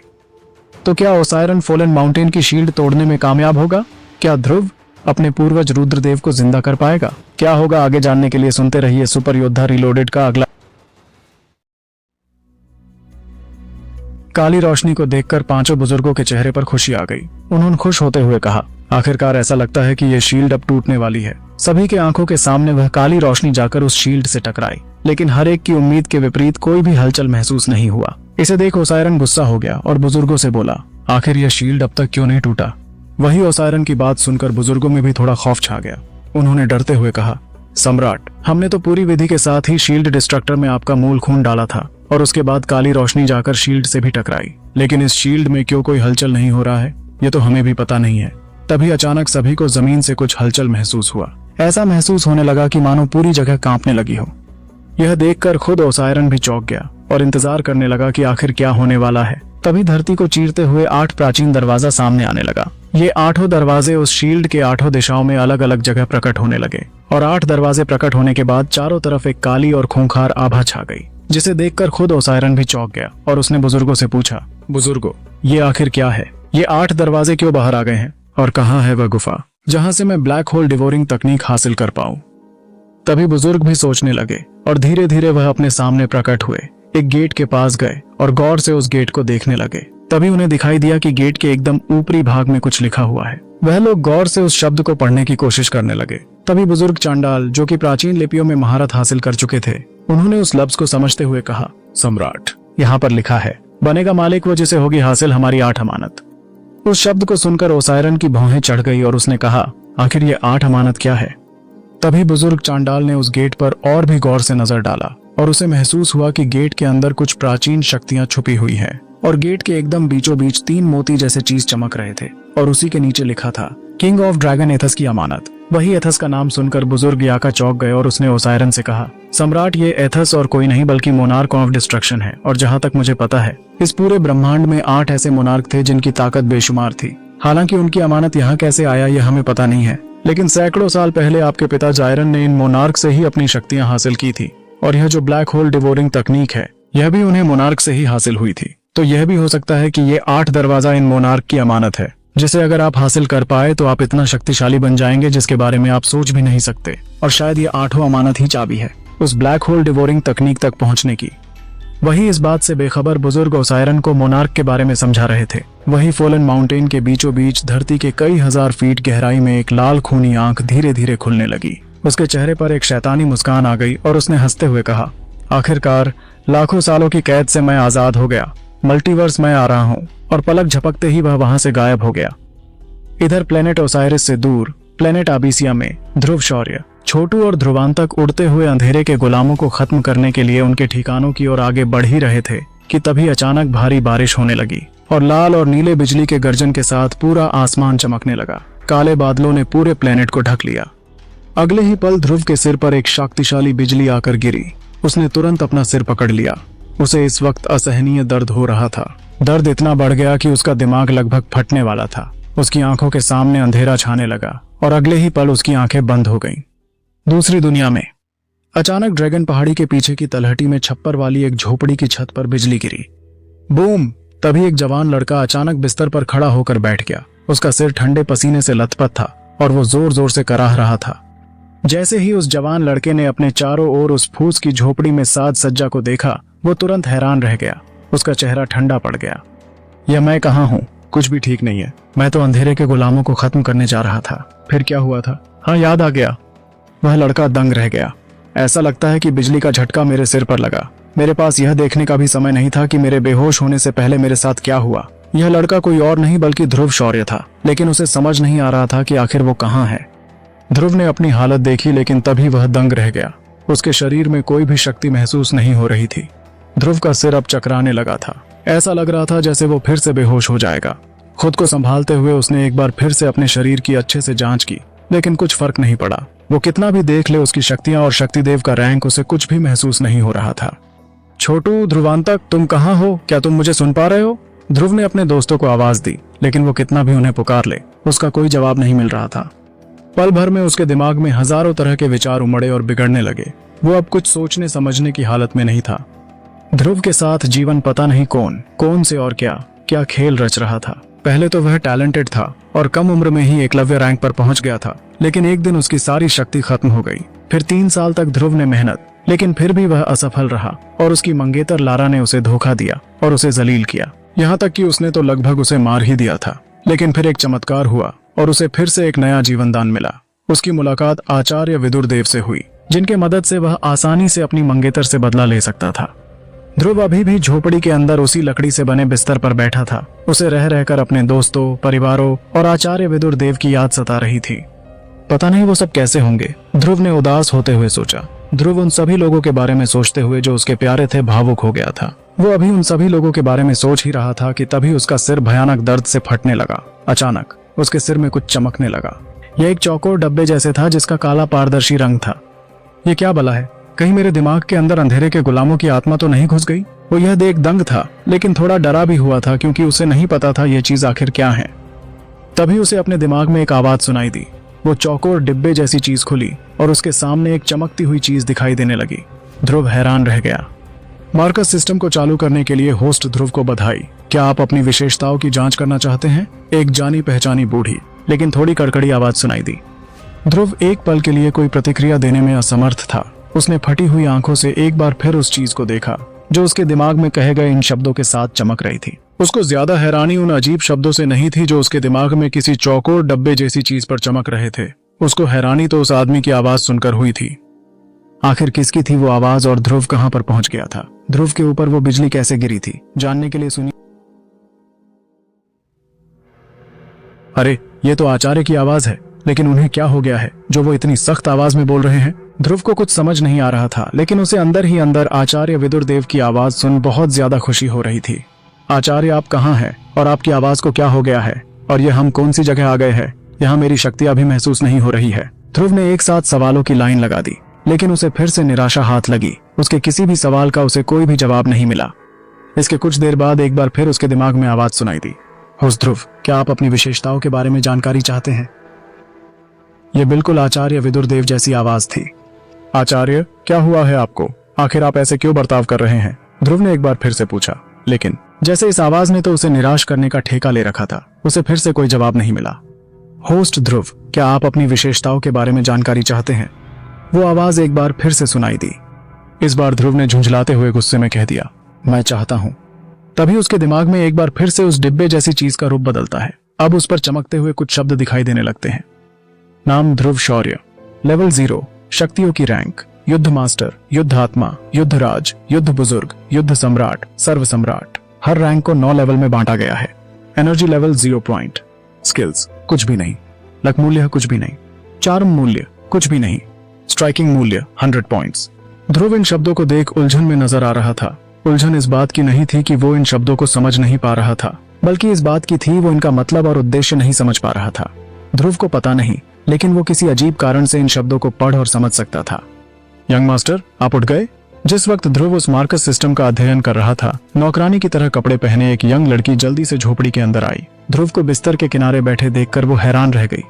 [SPEAKER 1] तो क्या ओसायरन फॉलन माउंटेन की शील्ड तोड़ने में कामयाब होगा? क्या ध्रुव अपने पूर्वज रुद्रदेव को जिंदा कर पाएगा? क्या होगा आगे जानने के लिए सुनते रहिए सुपर योद्धा रिलोडेड का अगला। काली रोशनी को देखकर पांचों बुजुर्गों के चेहरे पर खुशी आ गई। उन्होंने खुश होते हुए कहा, आखिरकार ऐसा लगता है कि ये शील्ड अब टूटने वाली है। सभी के आंखों के सामने वह काली रोशनी जाकर उस शील्ड से टकराई, लेकिन हर एक की उम्मीद के विपरीत कोई भी हलचल महसूस नहीं हुआ। इसे देख ओसायरन गुस्सा हो गया और बुजुर्गों से बोला, आखिर यह शील्ड अब तक क्यों नहीं टूटा? वही ओसायरन की बात सुनकर बुजुर्गों में भी थोड़ा खौफ छा गया। उन्होंने डरते हुए कहा, सम्राट, हमने तो पूरी विधि के साथ ही शील्ड डिस्ट्रक्टर में आपका मूल खून डाला था और उसके बाद काली रोशनी जाकर शील्ड से भी टकराई, लेकिन इस शील्ड में क्यों कोई हलचल नहीं हो रहा है, ये तो हमें भी पता नहीं है। तभी अचानक सभी को जमीन से कुछ हलचल महसूस हुआ। ऐसा महसूस होने लगा कि मानो पूरी जगह कांपने लगी हो। यह देखकर खुद ओसायरन भी चौंक गया और इंतजार करने लगा कि आखिर क्या होने वाला है। तभी धरती को चीरते हुए 8 प्राचीन दरवाजा सामने आने लगा। ये 8 दरवाजे उस शील्ड के 8 दिशाओं में अलग अलग जगह प्रकट होने लगे और 8 दरवाजे प्रकट होने के बाद चारों तरफ एक काली और खूंखार आभा छा गई, जिसे देखकर खुद ओसायरन भी चौंक गया और उसने बुजुर्गों से पूछा, बुजुर्गों, ये आखिर क्या है? ये 8 दरवाजे क्यों बाहर आ गए हैं और कहाँ है वह गुफा जहां से मैं ब्लैक होल डिवोरिंग तकनीक हासिल कर पाऊं? तभी बुजुर्ग भी सोचने लगे और धीरे धीरे वह अपने सामने प्रकट हुए, एक गेट के पास गए और गौर से उस गेट को देखने लगे। तभी उन्हें दिखाई दिया कि गेट के एकदम ऊपरी भाग में कुछ लिखा हुआ है। वह लोग गौर से उस शब्द को पढ़ने की कोशिश करने लगे। तभी बुजुर्ग चांडाल, जो कि प्राचीन लिपियों में महारत हासिल कर चुके थे, उन्होंने उस लफ्ज को समझते हुए कहा, सम्राट, यहाँ पर लिखा है, बनेगा मालिक वो जिसे होगी हासिल हमारी 8 अमानत। उस शब्द को सुनकर ओसायरन की भौहें चढ़ गई और उसने कहा, आखिर ये 8 अमानत क्या है? तभी बुजुर्ग चांडाल ने उस गेट पर और भी गौर से नजर डाला और उसे महसूस हुआ कि गेट के अंदर कुछ प्राचीन शक्तियां छुपी हुई हैं और गेट के एकदम बीचों बीच 3 मोती जैसे चीज चमक रहे थे और उसी के नीचे लिखा था, किंग ऑफ ड्रैगन एथस की अमानत। वही एथस का नाम सुनकर बुजुर्ग याका चौंक गए और उसने ओसायरन से कहा, सम्राट, ये एथस और कोई नहीं बल्कि मोनार्क ऑफ डिस्ट्रक्शन है और जहाँ तक मुझे पता है इस पूरे ब्रह्मांड में 8 ऐसे मोनार्क थे जिनकी ताकत बेशुमार थी। हालांकि उनकी अमानत यहाँ कैसे आया यह हमें पता नहीं है, लेकिन सैकड़ों साल पहले आपके पिता जायरन ने इन मोनार्क से ही अपनी शक्तियां हासिल की थी और यह जो ब्लैक होल डिवोरिंग तकनीक है यह भी उन्हें मोनार्क से ही हासिल हुई थी। तो यह भी हो सकता है कि ये 8 दरवाजा इन मोनार्क की अमानत है, जिसे अगर आप हासिल कर पाए तो आप इतना शक्तिशाली बन जाएंगे जिसके बारे में आप सोच भी नहीं सकते। और शायद ये 8 अमानत ही चाबी है उस ब्लैक होल डिवोरिंग तकनीक तक पहुंचने की। वही इस बात से बेखबर बुजुर्ग ओसायरन को मोनार्क के बारे में समझा रहे थे। वही फॉलन माउंटेन के बीचों बीच धरती के कई हजार फीट गहराई में एक लाल खूनी आंख धीरे धीरे खुलने लगी। उसके चेहरे पर एक शैतानी मुस्कान आ गई और उसने हंसते हुए कहा, आखिरकार लाखों सालों की कैद से मैं आजाद हो गया। मल्टीवर्स में आ रहा हूँ। और पलक झपकते ही वह वहां से गायब हो गया। इधर प्लेनेट ओसाइरिस से दूर प्लेनेट आबिसिया में ध्रुव शौर्य, छोटू और ध्रुवांतक उड़ते हुए अंधेरे के गुलामों को खत्म करने के लिए उनके ठिकानों की ओर आगे बढ़ ही रहे थे कि तभी अचानक भारी बारिश होने लगी और लाल और नीले बिजली के गर्जन के साथ पूरा आसमान चमकने लगा। काले बादलों ने पूरे प्लेनेट को ढक लिया। अगले ही पल ध्रुव के सिर पर एक शक्तिशाली बिजली आकर गिरी। उसने तुरंत अपना सिर पकड़ लिया। उसे इस वक्त असहनीय दर्द हो रहा था। दर्द इतना बढ़ गया कि उसका दिमाग लगभग फटने वाला था। उसकी आंखों के सामने अंधेरा छाने लगा और अगले ही पल उसकी आंखें बंद हो गईं। दूसरी दुनिया में अचानक ड्रैगन पहाड़ी के पीछे की तलहटी में छप्पर वाली एक झोपड़ी की छत पर बिजली गिरी। बूम! तभी एक जवान लड़का अचानक बिस्तर पर खड़ा होकर बैठ गया। उसका सिर ठंडे पसीने से लथपथ था और वो जोर जोर से कराह रहा था। जैसे ही उस जवान लड़के ने अपने चारों ओर उस फूस की झोपड़ी में साज सज्जा को देखा, वो तुरंत हैरान रह गया। उसका चेहरा ठंडा पड़ गया। यह मैं कहाँ हूँ? कुछ भी ठीक नहीं है। मैं तो अंधेरे के गुलामों को खत्म करने जा रहा था। फिर क्या हुआ था? हाँ, याद आ गया। वह लड़का दंग रह गया। ऐसा लगता है कि बिजली का झटका मेरे सिर पर लगा। मेरे पास यह देखने का भी समय नहीं था कि मेरे बेहोश होने से पहले मेरे साथ क्या हुआ। यह लड़का कोई और नहीं बल्कि ध्रुव शौर्य था, लेकिन उसे समझ नहीं आ रहा था कि आखिर वो कहाँ है। ध्रुव ने अपनी हालत देखी, लेकिन तभी वह दंग रह गया। उसके शरीर में कोई भी शक्ति महसूस नहीं हो रही थी। ध्रुव का सिर अब चकराने लगा था। ऐसा लग रहा था जैसे वो फिर से बेहोश हो जाएगा। खुद को संभालते हुए उसने एक बार फिर से अपने शरीर की अच्छे से जांच की, लेकिन कुछ फर्क नहीं पड़ा। वो कितना भी देख ले, उसकी शक्तियां और शक्तिदेव का रैंक उसे कुछ भी महसूस नहीं हो रहा था। छोटू, ध्रुवांतक, तुम कहाँ हो? क्या तुम मुझे सुन पा रहे हो? ध्रुव ने अपने दोस्तों को आवाज दी, लेकिन वो कितना भी उन्हें पुकार ले, उसका कोई जवाब नहीं मिल रहा था। पल भर में उसके दिमाग में हजारों तरह के विचार उमड़े और बिगड़ने लगे। वो अब कुछ सोचने समझने की हालत में नहीं था। ध्रुव के साथ जीवन पता नहीं कौन से और क्या क्या खेल रच रहा था। पहले तो वह टैलेंटेड था और कम उम्र में ही एकलव्य रैंक पर पहुंच गया था, लेकिन एक दिन उसकी सारी शक्ति खत्म हो गई। फिर 3 साल तक ध्रुव ने मेहनत, लेकिन फिर भी वह असफल रहा और उसकी मंगेतर लारा ने उसे धोखा दिया और उसे जलील किया। यहाँ तक कि उसने तो लगभग उसे मार ही दिया था। लेकिन फिर एक चमत्कार हुआ और उसे फिर से एक नया जीवन दान मिला। उसकी मुलाकात आचार्य विदुर देव से हुई, जिनके मदद से वह आसानी से अपनी मंगेतर से बदला ले सकता था। ध्रुव अभी भी झोपड़ी के अंदर उसी लकड़ी से बने बिस्तर पर बैठा था। उसे रह रहकर अपने दोस्तों, परिवारों और आचार्य विदुर देव की याद सता रही थी। पता नहीं वो सब कैसे होंगे, ध्रुव ने उदास होते हुए सोचा। ध्रुव उन सभी लोगों के बारे में सोचते हुए जो उसके प्यारे थे भावुक हो गया था। वो अभी उन सभी लोगों के बारे में सोच ही रहा था कि तभी उसका सिर भयानक दर्द से फटने लगा। अचानक उसके सिर में कुछ चमकने लगा। यह एक चौकोर डब्बे जैसे था जिसका काला पारदर्शी रंग था। ये क्या बला है? कहीं मेरे दिमाग के अंदर अंधेरे के गुलामों की आत्मा तो नहीं घुस गई? वो यह देख दंग था, लेकिन थोड़ा डरा भी हुआ था क्योंकि उसे नहीं पता था यह चीज आखिर क्या है। तभी उसे अपने दिमाग में एक आवाज सुनाई दी। वो चौकोर डिब्बे जैसी चीज खुली और उसके सामने एक चमकती हुई चीज दिखाई देने लगी। ध्रुव हैरान रह गया। मार्कस सिस्टम को चालू करने के लिए होस्ट ध्रुव को बधाई। क्या आप अपनी विशेषताओं की जांच करना चाहते हैं? एक जानी पहचानी बूढ़ी लेकिन थोड़ी कड़कड़ी आवाज सुनाई दी। ध्रुव एक पल के लिए कोई प्रतिक्रिया देने में असमर्थ था। उसने फटी हुई आंखों से एक बार फिर उस चीज को देखा जो उसके दिमाग में कहे गए इन शब्दों के साथ चमक रही थी। उसको ज्यादा हैरानी उन अजीब शब्दों से नहीं थी जो उसके दिमाग में किसी चौकोर डब्बे जैसी चीज पर चमक रहे थे। उसको हैरानी तो उस आदमी की आवाज सुनकर हुई थी। आखिर किसकी थी वो आवाज और ध्रुव कहां पर पहुंच गया था? ध्रुव के ऊपर वो बिजली कैसे गिरी थी? जानने के लिए सुनिए। अरे ये तो आचार्य की आवाज है, लेकिन उन्हें क्या हो गया है जो वो इतनी सख्त आवाज में बोल रहे हैं? ध्रुव को कुछ समझ नहीं आ रहा था, लेकिन उसे अंदर ही अंदर आचार्य विदुर देव की आवाज सुन बहुत ज्यादा खुशी हो रही थी। आचार्य आप कहाँ हैं और आपकी आवाज को क्या हो गया है? और ये हम कौन सी जगह आ गए हैं? यहाँ मेरी शक्ति अभी महसूस नहीं हो रही है। ध्रुव ने एक साथ सवालों की लाइन लगा दी, लेकिन उसे फिर से निराशा हाथ लगी। उसके किसी भी सवाल का उसे कोई भी जवाब नहीं मिला। इसके कुछ देर बाद एक बार फिर उसके दिमाग में आवाज सुनाई दी। होस्ट ध्रुव, क्या आप अपनी विशेषताओं के बारे में जानकारी चाहते हैं? यह बिल्कुल आचार्य विदुर देव जैसी आवाज थी। आचार्य, क्या हुआ है आपको? आखिर आप ऐसे क्यों बर्ताव कर रहे हैं? ध्रुव ने एक बार फिर से पूछा, लेकिन जैसे इस आवाज ने तो उसे निराश करने का ठेका ले रखा था, उसे फिर से कोई जवाब नहीं मिला। होस्ट ध्रुव, क्या आप अपनी विशेषताओं के बारे में जानकारी चाहते हैं? वो आवाज एक बार फिर से सुनाई दी। इस बार ध्रुव ने झुंझलाते हुए गुस्से में कह दिया, मैं चाहता हूं। तभी उसके दिमाग में एक बार फिर से उस डिब्बे जैसी चीज का रूप बदलता है। अब उस पर चमकते हुए कुछ शब्द दिखाई देने लगते हैं। नाम ध्रुव शौर्य, लेवल 0, शक्तियों की रैंक, युद्ध मास्टर, युद्ध आत्मा, युद्ध राज, युद्ध बुजुर्ग, युद्ध सम्राट, सर्व सम्राट। हर रैंक को 9 लेवल में बांटा गया है। Energy level 0 point. स्किल्स कुछ भी नहीं। लक मूल्य कुछ भी नहीं। चार्म मूल्य कुछ भी नहीं। स्ट्राइकिंग मूल्य 100 पॉइंट्स। ध्रुव इन शब्दों को देख उलझन में नजर आ रहा था। उलझन इस बात की नहीं थी कि वो इन शब्दों को समझ नहीं पा रहा था, बल्कि इस बात की थी वो इनका मतलब और उद्देश्य नहीं समझ पा रहा था। ध्रुव को पता नहीं, लेकिन वो किसी अजीब कारण से इन शब्दों को पढ़ और समझ सकता था। यंग मास्टर, आप उठ गए? जिस वक्त ध्रुव उस मार्कस सिस्टम का अध्ययन कर रहा था, नौकरानी की तरह कपड़े पहने एक यंग लड़की जल्दी से झोपड़ी के अंदर आई। ध्रुव को बिस्तर के किनारे बैठे देखकर वो हैरान रह गई।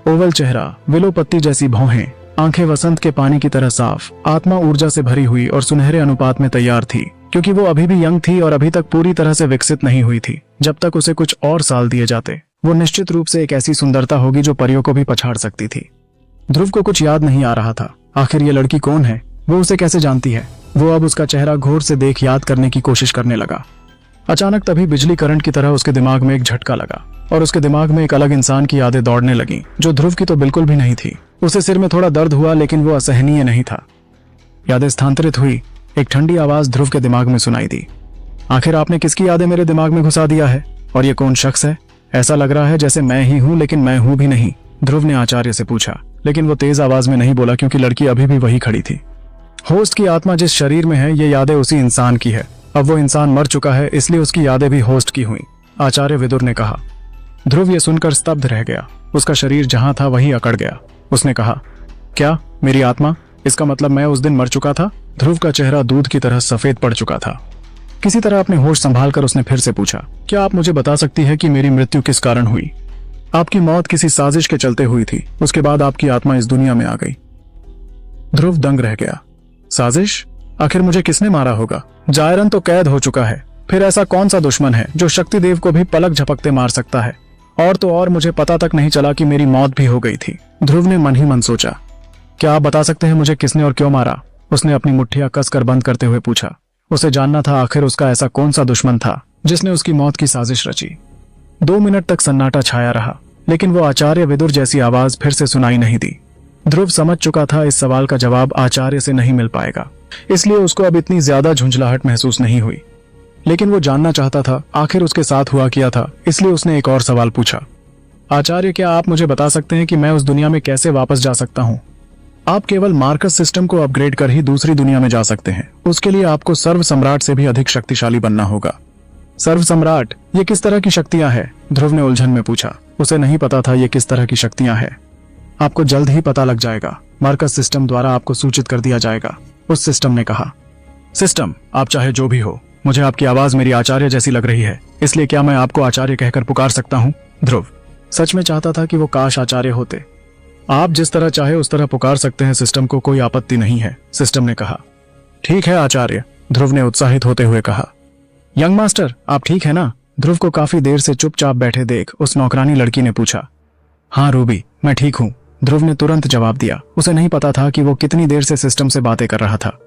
[SPEAKER 1] ओवल चेहरा, विलो पत्ती जैसी भौहें, आंखें वसंत के पानी की तरह साफ, आत्मा ऊर्जा से भरी हुई और सुनहरे अनुपात में तैयार थी, क्योंकि वो अभी भी यंग थी और अभी तक पूरी तरह से विकसित नहीं हुई थी। जब तक उसे कुछ और साल दिए जाते, वो निश्चित रूप से एक ऐसी सुंदरता होगी जो परियों को भी पछाड़ सकती थी। ध्रुव को कुछ याद नहीं आ रहा था। आखिर ये लड़की कौन है? वो उसे कैसे जानती है? वो अब उसका चेहरा घोर से देख याद करने की कोशिश करने लगा। अचानक तभी बिजली करंट की तरह उसके दिमाग में एक झटका लगा और उसके दिमाग में एक अलग इंसान की यादें दौड़ने लगीं, जो ध्रुव की तो बिल्कुल भी नहीं थी। उसे सिर में थोड़ा दर्द हुआ, लेकिन वो असहनीय नहीं था। यादें स्थानांतरित हुई। एक ठंडी आवाज ध्रुव के दिमाग में सुनाई दी। आखिर आपने किसकी यादें मेरे दिमाग में घुसा दिया है? और ये कौन शख्स है? ऐसा लग रहा है जैसे मैं ही हूं, लेकिन मैं हूं भी नहीं। ध्रुव ने आचार्य से पूछा, लेकिन वो तेज आवाज में नहीं बोला क्योंकि लड़की अभी भी वही खड़ी थी। होस्ट की आत्मा जिस शरीर में है, ये यादें उसी इंसान की है। अब वो इंसान मर चुका है, इसलिए उसकी यादें भी होस्ट की हुई, आचार्य विदुर ने कहा। ध्रुव ये सुनकर स्तब्ध रह गया। उसका शरीर जहां था वहीं अकड़ गया। उसने कहा, क्या मेरी आत्मा? इसका मतलब मैं उस दिन मर चुका था? ध्रुव का चेहरा दूध की तरह सफेद पड़ चुका था। किसी तरह अपने होश संभाल कर उसने फिर से पूछा, क्या आप मुझे बता सकती है कि मेरी मृत्यु किस कारण हुई? आपकी मौत किसी साजिश के चलते हुई थी। उसके बाद आपकी आत्मा इस दुनिया में आ गई। ध्रुव दंग रह गया। साजिश? आखिर मुझे किसने मारा होगा? जायरन तो कैद हो चुका है। फिर ऐसा कौन सा दुश्मन है जो शक्ति देव को भी पलक झपकते मार सकता है? और तो और मुझे पता तक नहीं चला कि मेरी मौत भी हो गई थी। ध्रुव ने मन ही मन सोचा। क्या आप बता सकते हैं मुझे किसने और क्यों मारा? उसने अपनी मुट्ठियां कसकर बंद करते हुए पूछा। उसे जानना था आखिर उसका ऐसा कौन सा दुश्मन था जिसने उसकी मौत की साजिश रची। 2 मिनट तक सन्नाटा छाया रहा, लेकिन वो आचार्य विदुर जैसी आवाज फिर से सुनाई नहीं दी। ध्रुव समझ चुका था इस सवाल का जवाब आचार्य से नहीं मिल पाएगा, इसलिए उसको अब इतनी ज्यादा झुंझलाहट महसूस नहीं हुई। लेकिन वो जानना चाहता था आखिर उसके साथ हुआ क्या था, इसलिए उसने एक और सवाल पूछा। आचार्य, क्या आप मुझे बता सकते हैं कि मैं उस दुनिया में कैसे वापस जा सकता हूँ? आप केवल मार्कस सिस्टम को अपग्रेड कर ही दूसरी दुनिया में जा सकते हैं। उसके लिए आपको सर्व सम्राट से भी अधिक शक्तिशाली बनना होगा। सर्व सम्राट, ये किस तरह की शक्तियां हैं? ध्रुव ने उलझन में पूछा। उसे नहीं पता था ये किस तरह की शक्तियां हैं। आपको जल्द ही पता लग जाएगा। मार्कस सिस्टम द्वारा आपको सूचित कर दिया जाएगा, उस सिस्टम ने कहा। सिस्टम, आप चाहे जो भी हो, मुझे आपकी आवाज मेरी आचार्य जैसी लग रही है, इसलिए क्या मैं आपको आचार्य कहकर पुकार सकता हूँ? ध्रुव सच में चाहता था कि वो काश आचार्य होते। आप जिस तरह चाहे उस तरह पुकार सकते हैं सिस्टम को, कोई आपत्ति नहीं है, सिस्टम ने कहा। ठीक है आचार्य, ध्रुव ने उत्साहित होते हुए कहा। यंग मास्टर, आप ठीक है ना? ध्रुव को काफी देर से चुपचाप बैठे देख उस नौकरानी लड़की ने पूछा। हाँ रूबी, मैं ठीक हूँ, ध्रुव ने तुरंत जवाब दिया। उसे नहीं पता था कि वो कितनी देर से सिस्टम से बातें कर रहा था।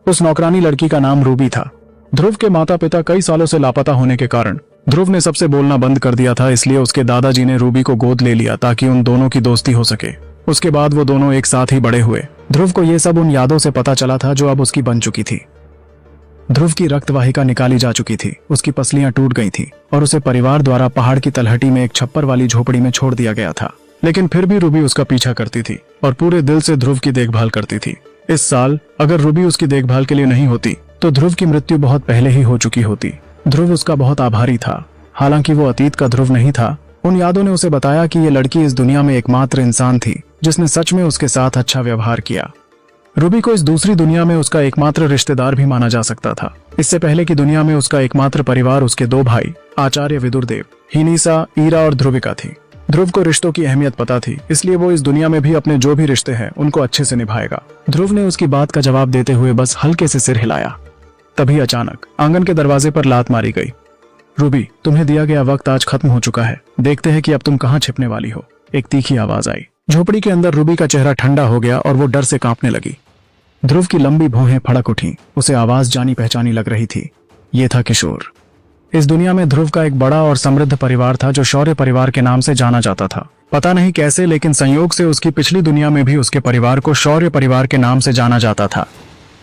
[SPEAKER 1] उस नौकरानी लड़की का नाम रूबी था। ध्रुव के माता पिता कई सालों से लापता होने के कारण ध्रुव ने सबसे बोलना बंद कर दिया था, इसलिए उसके दादाजी ने रूबी को गोद ले लिया ताकि उन दोनों की दोस्ती हो सके। उसके बाद वो दोनों एक साथ ही बड़े हुए। ध्रुव को ये सब उन यादों से पता चला था जो अब उसकी बन चुकी थी। ध्रुव की रक्तवाहिका निकाली जा चुकी थी, उसकी पसलियां टूट गई थी और उसे परिवार द्वारा पहाड़ की तलहटी में एक छप्पर वाली झोपड़ी में छोड़ दिया गया था। लेकिन फिर भी रूबी उसका पीछा करती थी और पूरे दिल से ध्रुव की देखभाल करती थी। इस साल अगर रूबी उसकी देखभाल के लिए नहीं होती तो ध्रुव की मृत्यु बहुत पहले ही हो चुकी होती। ध्रुव उसका बहुत आभारी था। हालांकि वो अतीत का ध्रुव नहीं था, उन यादों ने उसे बताया कि ये लड़की इस दुनिया में एकमात्र इंसान थी जिसने सच में उसके साथ अच्छा व्यवहार किया। रूबी को इस दूसरी दुनिया में उसका एकमात्र रिश्तेदार भी माना जा सकता था। इससे पहले की दुनिया में उसका एकमात्र परिवार उसके 2 भाई आचार्य विदुरदेव, हिनीसा, ईरा और ध्रुविका थी। ध्रुव को रिश्तों की अहमियत पता थी, इसलिए वो इस दुनिया में भी अपने जो भी रिश्ते हैं उनको अच्छे से निभाएगा। ध्रुव ने उसकी बात का जवाब देते हुए बस हल्के से सिर हिलाया। तभी अचानक आंगन के दरवाजे पर लात मारी गई। रूबी, तुम्हें दिया गया वक्त आज खत्म हो चुका है, देखते हैं कि अब तुम कहाँ छिपने वाली हो, एक तीखी आवाज आई। झोपड़ी के अंदर रूबी का चेहरा ठंडा हो गया और वो डर से कांपने लगी। ध्रुव की लंबी भौहें फड़क उठी, उसे आवाज जानी पहचानी लग रही थी। ये था किशोर। इस दुनिया में ध्रुव का एक बड़ा और समृद्ध परिवार था जो शौर्य परिवार के नाम से जाना जाता था। पता नहीं कैसे, लेकिन संयोग से उसकी पिछली दुनिया में भी उसके परिवार को शौर्य परिवार के नाम से जाना जाता था।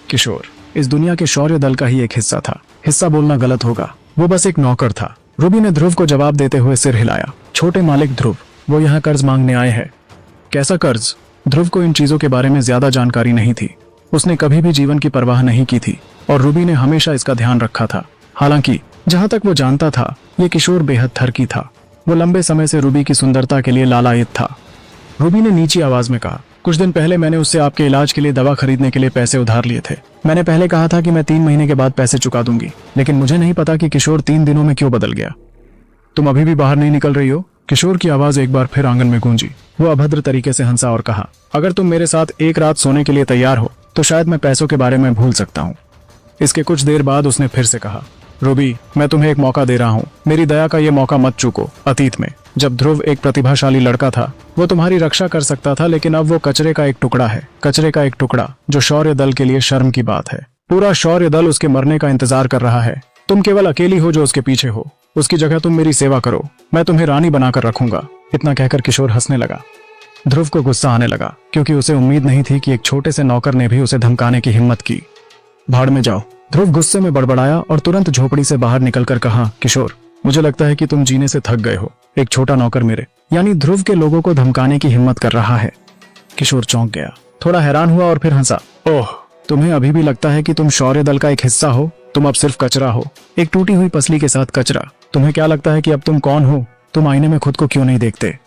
[SPEAKER 1] किशोर इस दुनिया के शौर्य दल का ही एक हिस्सा था। हिस्सा बोलना गलत होगा, वो बस एक नौकर था। रूबी ने ध्रुव को जवाब देते हुए सिर हिलाया। छोटे मालिक ध्रुव, वो यहाँ कर्ज मांगने आए हैं। कैसा कर्ज? ध्रुव को इन चीजों के बारे में ज्यादा जानकारी नहीं थी। उसने कभी भी जीवन की परवाह नहीं की थी और रूबी ने हमेशा इसका ध्यान रखा था। हालांकि जहां तक वो जानता था, ये किशोर बेहद थरकी था। वो लंबे समय से रूबी की सुंदरता के लिए लालायित था। रूबी ने नीची आवाज में कहा, कुछ दिन पहले मैंने उससे आपके इलाज के लिए दवा खरीदने के लिए पैसे उधार लिए थे। मैंने पहले कहा था कि मैं 3 महीने के बाद पैसे चुका दूंगी, लेकिन मुझे नहीं पता कि किशोर 3 दिनों में क्यों बदल गया। तुम अभी भी बाहर नहीं निकल रही हो? किशोर की आवाज एक बार फिर आंगन में गूंजी। वो अभद्र तरीके से हंसा और कहा, अगर तुम मेरे साथ एक रात सोने के लिए तैयार हो तो शायद मैं पैसों के बारे में भूल सकता हूँ। इसके कुछ देर बाद उसने फिर से कहा, रूबी, मैं तुम्हें एक मौका दे रहा हूँ, मेरी दया का ये मौका मत चूको। अतीत में जब ध्रुव एक प्रतिभाशाली लड़का था, वो तुम्हारी रक्षा कर सकता था, लेकिन अब वो कचरे का एक टुकड़ा है। कचरे का एक टुकड़ा जो शौर्य दल के लिए शर्म की बात है। पूरा शौर्य दल उसके मरने का इंतजार कर रहा है। तुम केवल अकेली हो जो उसके पीछे हो। उसकी जगह तुम मेरी सेवा करो, मैं तुम्हें रानी बनाकर रखूंगा। इतना कहकर किशोर हंसने लगा। ध्रुव को गुस्सा आने लगा, क्योंकि उसे उम्मीद नहीं थी कि एक छोटे से नौकर ने भी उसे धमकाने की हिम्मत की। भाड़ में जाओ, ध्रुव गुस्से में बड़बड़ाया और तुरंत झोपड़ी से बाहर निकलकर कहा, किशोर, मुझे लगता है कि तुम जीने से थक गए हो। एक छोटा नौकर मेरे यानी ध्रुव के लोगों को धमकाने की हिम्मत कर रहा है। किशोर चौंक गया, थोड़ा हैरान हुआ और फिर हंसा। ओह, तुम्हें अभी भी लगता है कि तुम शौर्य दल का एक हिस्सा हो? तुम अब सिर्फ कचरा हो, एक टूटी हुई पसली के साथ कचरा। तुम्हें क्या लगता है कि अब तुम कौन हो? तुम आईने में खुद को क्यों नहीं देखते?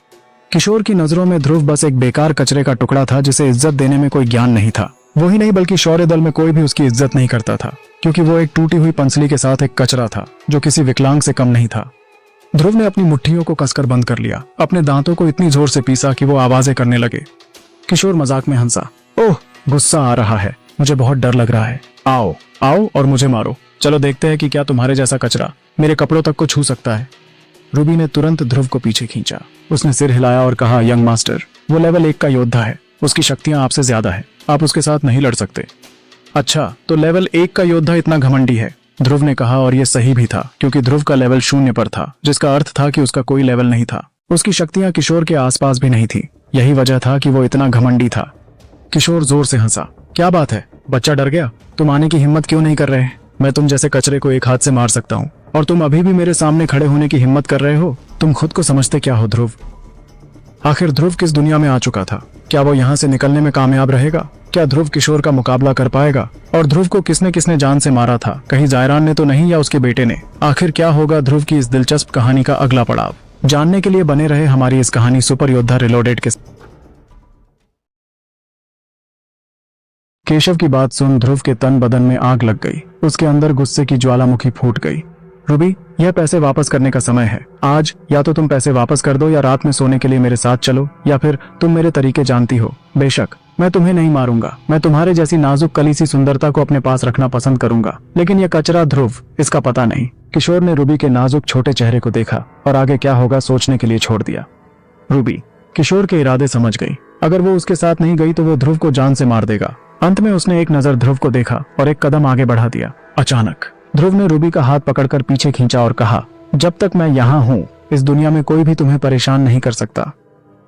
[SPEAKER 1] किशोर की नजरों में ध्रुव बस एक बेकार कचरे का टुकड़ा था जिसे इज्जत देने में कोई ज्ञान नहीं था। वही नहीं बल्कि शौर्य दल में कोई भी उसकी इज्जत नहीं करता था, क्योंकि वो एक टूटी हुई पंसली के साथ एक कचरा था जो किसी विकलांग से कम नहीं था। ध्रुव ने अपनी मुट्ठियों को कसकर बंद कर लिया, अपने दांतों को इतनी जोर से पीसा कि वो आवाजें करने लगे। किशोर मजाक में हंसा। ओह, गुस्सा आ रहा है, मुझे बहुत डर लग रहा है। आओ आओ और मुझे मारो, चलो देखते हैं कि क्या तुम्हारे जैसा कचरा मेरे कपड़ों तक को छू सकता है। रूबी ने तुरंत ध्रुव को पीछे खींचा। उसने सिर हिलाया और कहा, यंग मास्टर, वो लेवल 1 का योद्धा है, उसकी शक्तियां आपसे ज्यादा है, आप उसके साथ नहीं लड़ सकते। अच्छा, तो लेवल 1 का योद्धा इतना घमंडी है, ध्रुव ने कहा, और यह सही भी था क्योंकि ध्रुव का लेवल 0 पर था, जिसका अर्थ था कि उसका कोई लेवल नहीं था। उसकी शक्तियां किशोर के आसपास भी नहीं थी। यही वजह था कि वो इतना घमंडी था। किशोर जोर से हंसा। क्या बात है, बच्चा डर गया? तुम आने की हिम्मत क्यों नहीं कर रहे? मैं तुम जैसे कचरे को एक हाथ से मार सकता हूँ और तुम अभी भी मेरे सामने खड़े होने की हिम्मत कर रहे हो? तुम खुद को समझते क्या हो ध्रुव? आखिर ध्रुव किस दुनिया में आ चुका था? क्या वो यहाँ से निकलने में कामयाब रहेगा? क्या ध्रुव किशोर का मुकाबला कर पाएगा? और ध्रुव को किसने किसने जान से मारा था? कहीं जायरान ने तो नहीं, या उसके बेटे ने? आखिर क्या होगा ध्रुव की इस दिलचस्प कहानी का अगला पड़ाव? जानने के लिए बने रहे हमारी इस कहानी सुपर योद्धा रिलोडेड के। केशव की बात सुन ध्रुव के तन बदन में आग लग गई। उसके अंदर गुस्से की ज्वालामुखी फूट गई। रूबी, यह पैसे वापस करने का समय है। आज या तो तुम पैसे वापस कर दो या रात में सोने के लिए मेरे साथ चलो, या फिर तुम मेरे तरीके जानती हो। बेशक मैं तुम्हें नहीं मारूंगा, मैं तुम्हारे जैसी नाजुक कलीसी सुंदरता को अपने पास रखना पसंद करूंगा, लेकिन यह कचरा ध्रुव, इसका पता नहीं। किशोर ने रूबी के नाजुक छोटे चेहरे को देखा और आगे क्या होगा सोचने के लिए छोड़ दिया। रूबी किशोर के इरादे समझ गई। अगर वो उसके साथ नहीं गई तो वो ध्रुव को जान से मार देगा। अंत में उसने एक नजर ध्रुव को देखा और एक कदम आगे बढ़ा दिया। अचानक ध्रुव ने रूबी का हाथ पकड़कर पीछे खींचा और कहा, जब तक मैं यहाँ हूँ इस दुनिया में कोई भी तुम्हें परेशान नहीं कर सकता।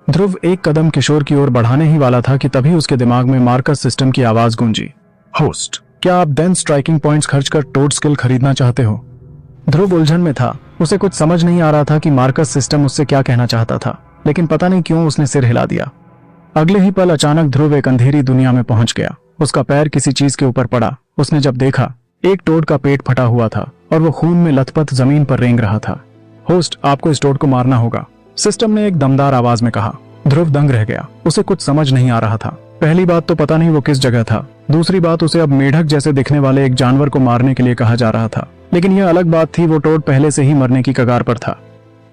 [SPEAKER 1] ध्रुव एक कदम किशोर की ओर बढ़ाने ही वाला था कि तभी उसके दिमाग में मार्कस सिस्टम की आवाज गूंजी। होस्ट, क्या आप देन स्ट्राइकिंग पॉइंट्स खर्च कर टोड स्किल खरीदना चाहते हो? ध्रुव उलझन में था। उसे कुछ समझ नहीं आ रहा था कि मार्कस सिस्टम उससे क्या कहना चाहता था, लेकिन पता नहीं क्यों उसने सिर हिला दिया। अगले ही पल अचानक ध्रुव एक अंधेरी दुनिया में पहुंच गया। उसका पैर किसी चीज के ऊपर पड़ा। उसने जब देखा, एक टोड का पेट फटा हुआ था और वो खून में लथपथ जमीन पर रेंग रहा था। होस्ट, आपको इस टोड को मारना होगा, सिस्टम ने एक दमदार आवाज में कहा। ध्रुव दंग रह गया। उसे कुछ समझ नहीं आ रहा था। पहली बात तो पता नहीं वो किस जगह था। दूसरी बात, उसे अब मेढक जैसे दिखने वाले एक जानवर को मारने के लिए कहा जा रहा था। लेकिन यह अलग बात थी, वो टोड पहले से ही मरने की कगार पर था।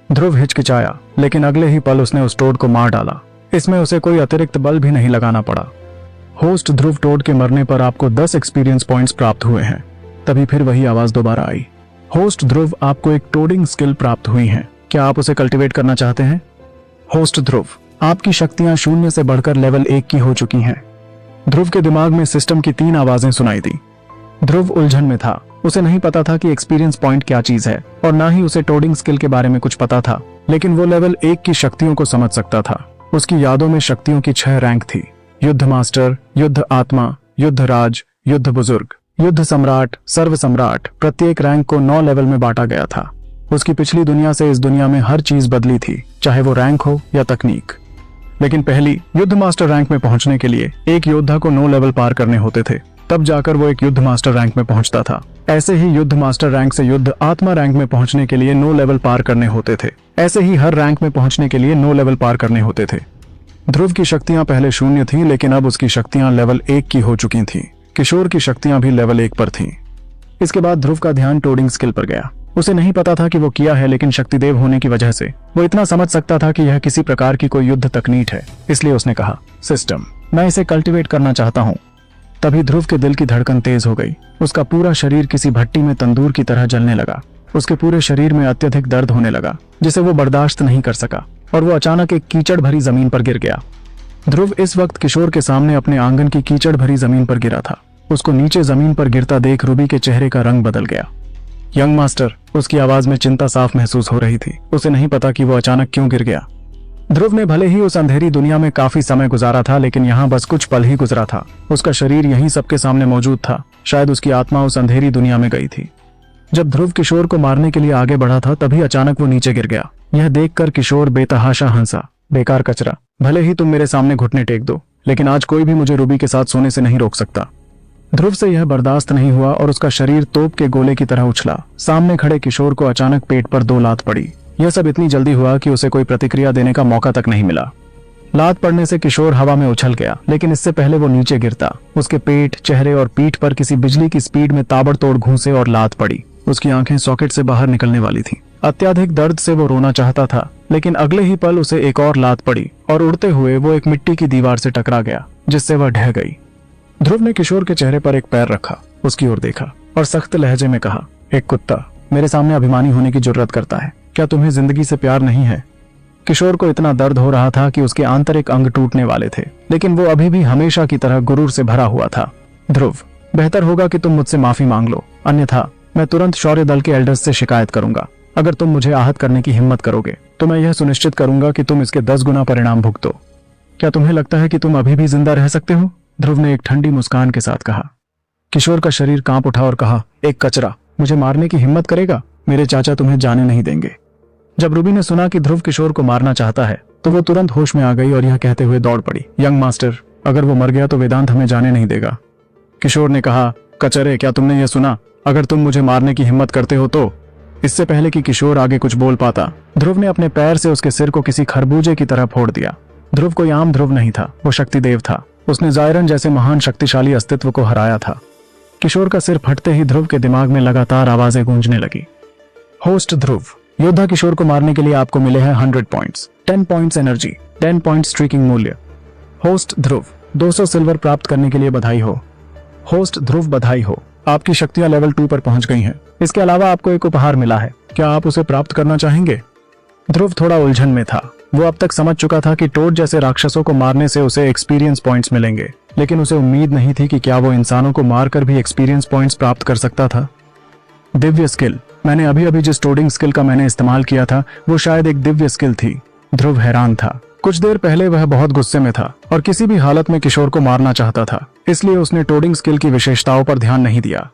[SPEAKER 1] ध्रुव हिचकिचाया, लेकिन अगले ही पल उसने उस टोड को मार डाला। इसमें उसे कोई अतिरिक्त बल भी नहीं लगाना पड़ा। होस्ट, ध्रुव टोड के मरने पर आपको 10 एक्सपीरियंस पॉइंट्स प्राप्त हुए हैं। तभी फिर वही आवाज दोबारा आई। होस्ट ध्रुव, आपको एक टोडिंग स्किल प्राप्त हुई है, क्या आप उसे कल्टीवेट करना चाहते हैं? होस्ट ध्रुव, आपकी शक्तियां 0 से बढ़कर लेवल 1 की हो चुकी हैं। ध्रुव के दिमाग में सिस्टम की 3 आवाजें सुनाई दी। ध्रुव उलझन में था। उसे नहीं पता था कि एक्सपीरियंस पॉइंट क्या चीज है और ना ही उसे टोडिंग स्किल के बारे में कुछ पता था, लेकिन वो लेवल 1 की शक्तियों को समझ सकता था। उसकी यादों में शक्तियों की 6 रैंक थी। युद्ध मास्टर, युद्ध आत्मा, युद्ध राज, युद्ध बुजुर्ग, युद्ध सम्राट, सर्व सम्राट। प्रत्येक रैंक को 9 लेवल में बांटा गया था। उसकी पिछली दुनिया से इस दुनिया में हर चीज बदली थी, चाहे वो रैंक हो या तकनीक। लेकिन पहली युद्ध मास्टर रैंक में पहुंचने के लिए एक योद्धा को 9 लेवल पार करने होते थे, तब जाकर वो एक युद्ध मास्टर रैंक में पहुंचता था। ऐसे ही युद्ध मास्टर रैंक से युद्ध आत्मा रैंक में पहुंचने के लिए 9 लेवल पार करने होते थे। ऐसे ही हर रैंक में पहुंचने के लिए 9 लेवल पार करने होते थे। ध्रुव की शक्तियां पहले 0 थीं, लेकिन अब उसकी शक्तियां लेवल 1 की हो चुकी थीं। किशोर की शक्तियां भी लेवल 1 पर थीं। इसके बाद ध्रुव का ध्यान टोडिंग स्किल पर गया। उसे नहीं पता था कि वो किया है, लेकिन शक्तिदेव होने की वजह से वो इतना समझ सकता था कि यह किसी प्रकार की कोई युद्ध तकनीक है। इसलिए उसने कहा, सिस्टम, मैं इसे कल्टीवेट करना चाहता हूँ। तभी ध्रुव के दिल की धड़कन तेज हो गई। उसका पूरा शरीर किसी भट्टी में तंदूर की तरह जलने लगा। उसके पूरे शरीर में अत्यधिक दर्द होने लगा, जिसे वो बर्दाश्त नहीं कर सका, और वो अचानक एक कीचड़ भरी जमीन पर गिर गया। ध्रुव इस वक्त किशोर के सामने अपने आंगन की कीचड़ भरी जमीन पर गिरा था। उसको नीचे जमीन पर गिरता देख रूबी के चेहरे का रंग बदल गया। यंग मास्टर, उसकी आवाज में चिंता साफ महसूस हो रही थी। उसे नहीं पता कि वो अचानक क्यों गिर गया। ध्रुव ने भले ही उस अंधेरी दुनिया में काफी समय गुजारा था, लेकिन यहाँ बस कुछ पल ही गुजरा था। उसका शरीर यहीं सबके सामने मौजूद था। शायद उसकी आत्मा उस अंधेरी दुनिया में गई थी। जब ध्रुव किशोर को मारने के लिए आगे बढ़ा था, तभी अचानक वो नीचे गिर गया। यह देखकर किशोर बेतहाशा हंसा। बेकार कचरा, भले ही तुम मेरे सामने घुटने टेक दो, लेकिन आज कोई भी मुझे रूबी के साथ सोने से नहीं रोक सकता। ध्रुव से यह बर्दाश्त नहीं हुआ और उसका शरीर तोप के गोले की तरह उछला। सामने खड़े किशोर को अचानक पेट पर 2 लात पड़ी। यह सब इतनी जल्दी हुआ कि उसे कोई प्रतिक्रिया देने का मौका तक नहीं मिला। लात पड़ने से किशोर हवा में उछल गया, लेकिन इससे पहले वो नीचे गिरता, उसके पेट, चेहरे और पीठ पर किसी बिजली की स्पीड में ताबड़तोड़ घूंसे और लात पड़ी। उसकी आंखें सॉकेट से बाहर निकलने वाली थीं। अत्यधिक दर्द से वो रोना चाहता था, लेकिन अगले ही पल उसे एक और लात पड़ी और उड़ते हुए वो एक मिट्टी की दीवार से टकरा गया, जिससे वह ढह गई। ध्रुव ने किशोर के चेहरे पर एक पैर रखा, उसकी ओर देखा। और सख्त लहजे में कहा, एक कुत्ता मेरे सामने अभिमानी होने की जुर्रत करता है। क्या तुम्हें जिंदगी से प्यार नहीं है? किशोर को इतना दर्द हो रहा था कि उसके आंतरिक अंग टूटने वाले थे, लेकिन वो अभी भी हमेशा की तरह गुरूर से भरा हुआ था। ध्रुव, बेहतर होगा कि तुम मुझसे माफी मांग लो, अन्यथा मैं तुरंत शौर्य दल के एल्डर्स से शिकायत करूंगा। अगर तुम मुझे आहत करने की हिम्मत करोगे तो मैं यह सुनिश्चित करूंगा कि तुम इसके 10 गुना परिणाम भुगतो। क्या तुम्हें लगता है कि तुम अभी भी जिंदा रह सकते हो? ध्रुव ने एक ठंडी मुस्कान के साथ कहा। किशोर का शरीर कांप उठा और कहा, एक कचरा मुझे मारने की हिम्मत करेगा? मेरे चाचा तुम्हें जाने नहीं देंगे। जब रूबी ने सुना कि ध्रुव किशोर को मारना चाहता है तो वो तुरंत होश में आ गई और यह कहते हुए दौड़ पड़ी, यंग मास्टर, अगर वो मर गया तो वेदांत हमें जाने नहीं देगा। किशोर ने कहा, कचरे, क्या तुमने ये सुना? अगर तुम मुझे मारने की हिम्मत करते हो तो। इससे पहले कि किशोर आगे कुछ बोल पाता, ध्रुव ने अपने पैर से उसके सिर को किसी खरबूजे की तरह फोड़ दिया। ध्रुव कोई आम ध्रुव नहीं था, वो शक्तिदेव था। उसने जायरन जैसे महान शक्तिशाली अस्तित्व को हराया था। किशोर का सिर फटते ही ध्रुव के दिमाग में लगातार आवाजें गूंजने लगी। होस्ट ध्रुव, योद्धा किशोर को मारने के लिए आपको मिले हैं 100 points, 10 points energy, 10 points streaking मूल्य। होस्ट ध्रुव, 200 सिल्वर प्राप्त करने के लिए बधाई हो। होस्ट ध्रुव, बधाई हो, आपकी शक्तियां लेवल 2 पर पहुंच गई हैं। इसके अलावा आपको एक उपहार मिला है, क्या आप उसे प्राप्त करना चाहेंगे? ध्रुव थोड़ा उलझन में था। वो अब तक समझ चुका था कि टोड जैसे राक्षसों को मारने से उसे एक्सपीरियंस पॉइंट्स मिलेंगे, लेकिन उसे उम्मीद नहीं थी कि क्या वो इंसानों को मारकर भी एक्सपीरियंस पॉइंट्स प्राप्त कर सकता था। दिव्य स्किल, मैंने अभी अभी जिस टोडिंग स्किल का मैंने इस्तेमाल किया था वो शायद एक दिव्य स्किल थी। ध्रुव हैरान था। कुछ देर पहले वह बहुत गुस्से में था और किसी भी हालत में किशोर को मारना चाहता था, इसलिए उसने टोडिंग स्किल की विशेषताओं पर ध्यान नहीं दिया।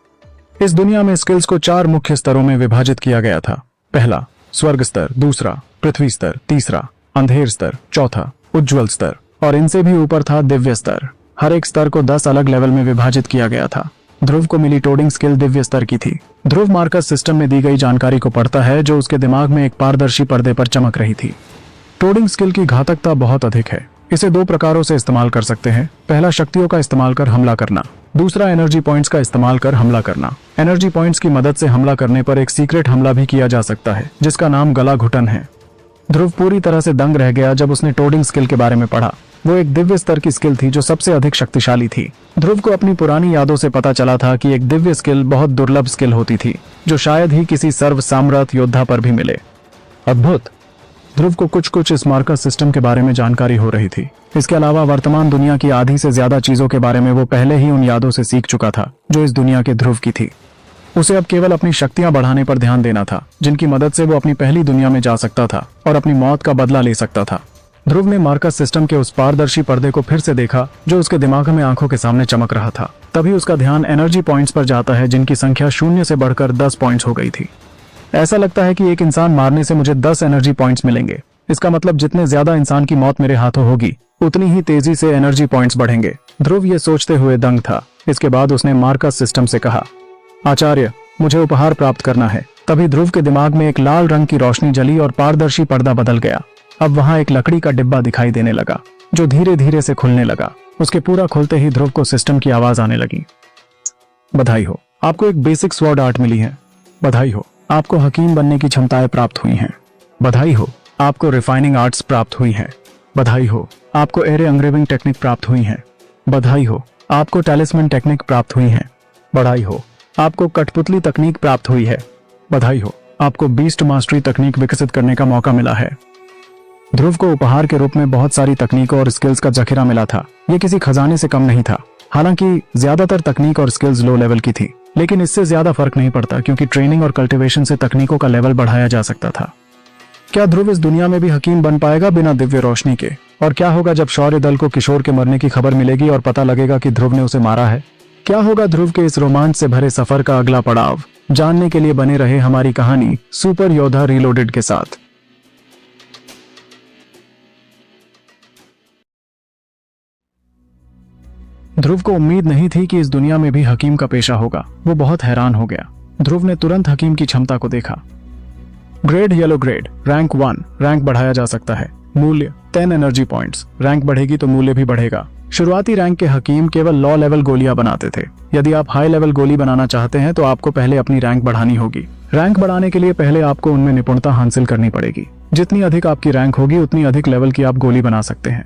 [SPEAKER 1] इस दुनिया में स्किल्स को 4 मुख्य स्तरों में विभाजित किया गया था। पहला स्वर्ग स्तर, दूसरा पृथ्वी स्तर, तीसरा अंधेर स्तर, चौथा उज्ज्वल स्तर और इनसे भी ऊपर था दिव्य स्तर। हर एक स्तर को 10 अलग लेवल में विभाजित किया गया था। ध्रुव को मिली टोडिंग स्किल दिव्य स्तर की थी। ध्रुव मार्कस सिस्टम में दी गई जानकारी को पढ़ता है जो उसके दिमाग में एक पारदर्शी पर्दे पर चमक रही थी। टोडिंग स्किल की घातकता बहुत अधिक है। इसे 2 प्रकारों से इस्तेमाल कर सकते हैं। पहला शक्तियों का इस्तेमाल कर हमला करना, दूसरा एनर्जी पॉइंट्स का इस्तेमाल कर हमला करना। एनर्जी पॉइंट्स की मदद से हमला करने पर एक सीक्रेट हमला भी किया जा सकता है जिसका नाम गला घुटन है। ध्रुव पूरी तरह से दंग रह गया जब उसने टोडिंग स्किल के बारे में पढ़ा। वो एक दिव्य स्तर की स्किल थी जो सबसे अधिक शक्तिशाली थी। ध्रुव को अपनी पुरानी यादों से पता चला था कि एक दिव्य स्किल बहुत दुर्लभ स्किल होती थी जो शायद ही किसी सर्व साम्राज्य योद्धा पर भी मिले। अद्भुत। ध्रुव को कुछ इस मार्कस सिस्टम के बारे में जानकारी हो रही थी। इसके अलावा वर्तमान दुनिया की आधी से ज्यादा चीजों के बारे में वो पहले ही उन यादों से सीख चुका था जो इस दुनिया के ध्रुव की थी। उसे अब केवल अपनी शक्तियां बढ़ाने पर ध्यान देना था जिनकी मदद से वो अपनी पहली दुनिया में जा सकता था और अपनी मौत का बदला ले सकता था। ध्रुव ने मार्कस सिस्टम के उस पारदर्शी पर्दे को फिर से देखा जो उसके दिमाग में आंखों के सामने चमक रहा था। तभी उसका ध्यान एनर्जी पॉइंट्स पर जाता है जिनकी संख्या 0 से बढ़कर 10 पॉइंट्स हो गई थी। ऐसा लगता है कि एक इंसान मारने से मुझे 10 एनर्जी पॉइंट्स मिलेंगे। इसका मतलब जितने ज्यादा इंसान की मौत मेरे हाथों होगी उतनी ही तेजी से एनर्जी पॉइंट्स बढ़ेंगे। ध्रुव ये सोचते हुए दंग था। इसके बाद उसने मार्कस सिस्टम से कहा, आचार्य, मुझे उपहार प्राप्त करना है। तभी ध्रुव के दिमाग में एक लाल रंग की रोशनी जली और पारदर्शी पर्दा बदल गया। अब वहां एक लकड़ी का डिब्बा दिखाई देने लगा जो धीरे धीरे से खुलने लगा। उसके पूरा खुलते ही ध्रुव को सिस्टम की आवाज आने लगी। बधाई हो, आपको एक बेसिक स्वॉर्ड आर्ट मिली है। बधाई हो, आपको हकीम बनने की क्षमताएं प्राप्त हुई हैं। बधाई हो, आपको रिफाइनिंग आर्ट्स प्राप्त हुई हैं। बधाई हो, आपको एरे अंग्रेविंग टेक्निक प्राप्त हुई हैं। बधाई हो, आपको टैलिस्मैन टेक्निक प्राप्त हुई है। बधाई हो, आपको कठपुतली तकनीक प्राप्त हुई है। बधाई हो, आपको बीस्ट मास्टरी तकनीक विकसित करने का मौका मिला है। ध्रुव को उपहार के रूप में बहुत सारी तकनीकों और स्किल्स का जखीरा मिला था। ये किसी खजाने से कम नहीं था। हालांकि ज्यादातर तकनीक और स्किल्स लो लेवल की थी, लेकिन इससे ज्यादा फर्क नहीं पड़ता क्योंकि ट्रेनिंग और कल्टीवेशन से तकनीकों का लेवल बढ़ाया जा सकता था। क्या ध्रुव इस दुनिया में भी हकीम बन पाएगा बिना दिव्य रोशनी के? और क्या होगा जब शौर्य दल को किशोर के मरने की खबर मिलेगी और पता लगेगा कि ध्रुव ने उसे मारा है? क्या होगा ध्रुव के इस रोमांच से भरे सफर का अगला पड़ाव? जानने के लिए बने रहे हमारी कहानी सुपर योद्धा रीलोडेड के साथ। ध्रुव को उम्मीद नहीं थी कि इस दुनिया में भी हकीम का पेशा होगा। वो बहुत हैरान हो गया। ध्रुव ने तुरंत हकीम की क्षमता को देखा। Grade yellow grade, rank 1, rank बढ़ाया जा सकता है। मूल्य 10 एनर्जी पॉइंट्स, रैंक बढ़ेगी तो मूल्य भी बढ़ेगा। शुरुआती रैंक के हकीम केवल लॉ लेवल गोलियां बनाते थे। यदि आप हाई लेवल गोली बनाना चाहते हैं तो आपको पहले अपनी रैंक बढ़ानी होगी। रैंक बढ़ाने के लिए पहले आपको उनमें निपुणता हासिल करनी पड़ेगी। जितनी अधिक आपकी रैंक होगी उतनी अधिक लेवल की आप गोली बना सकते हैं।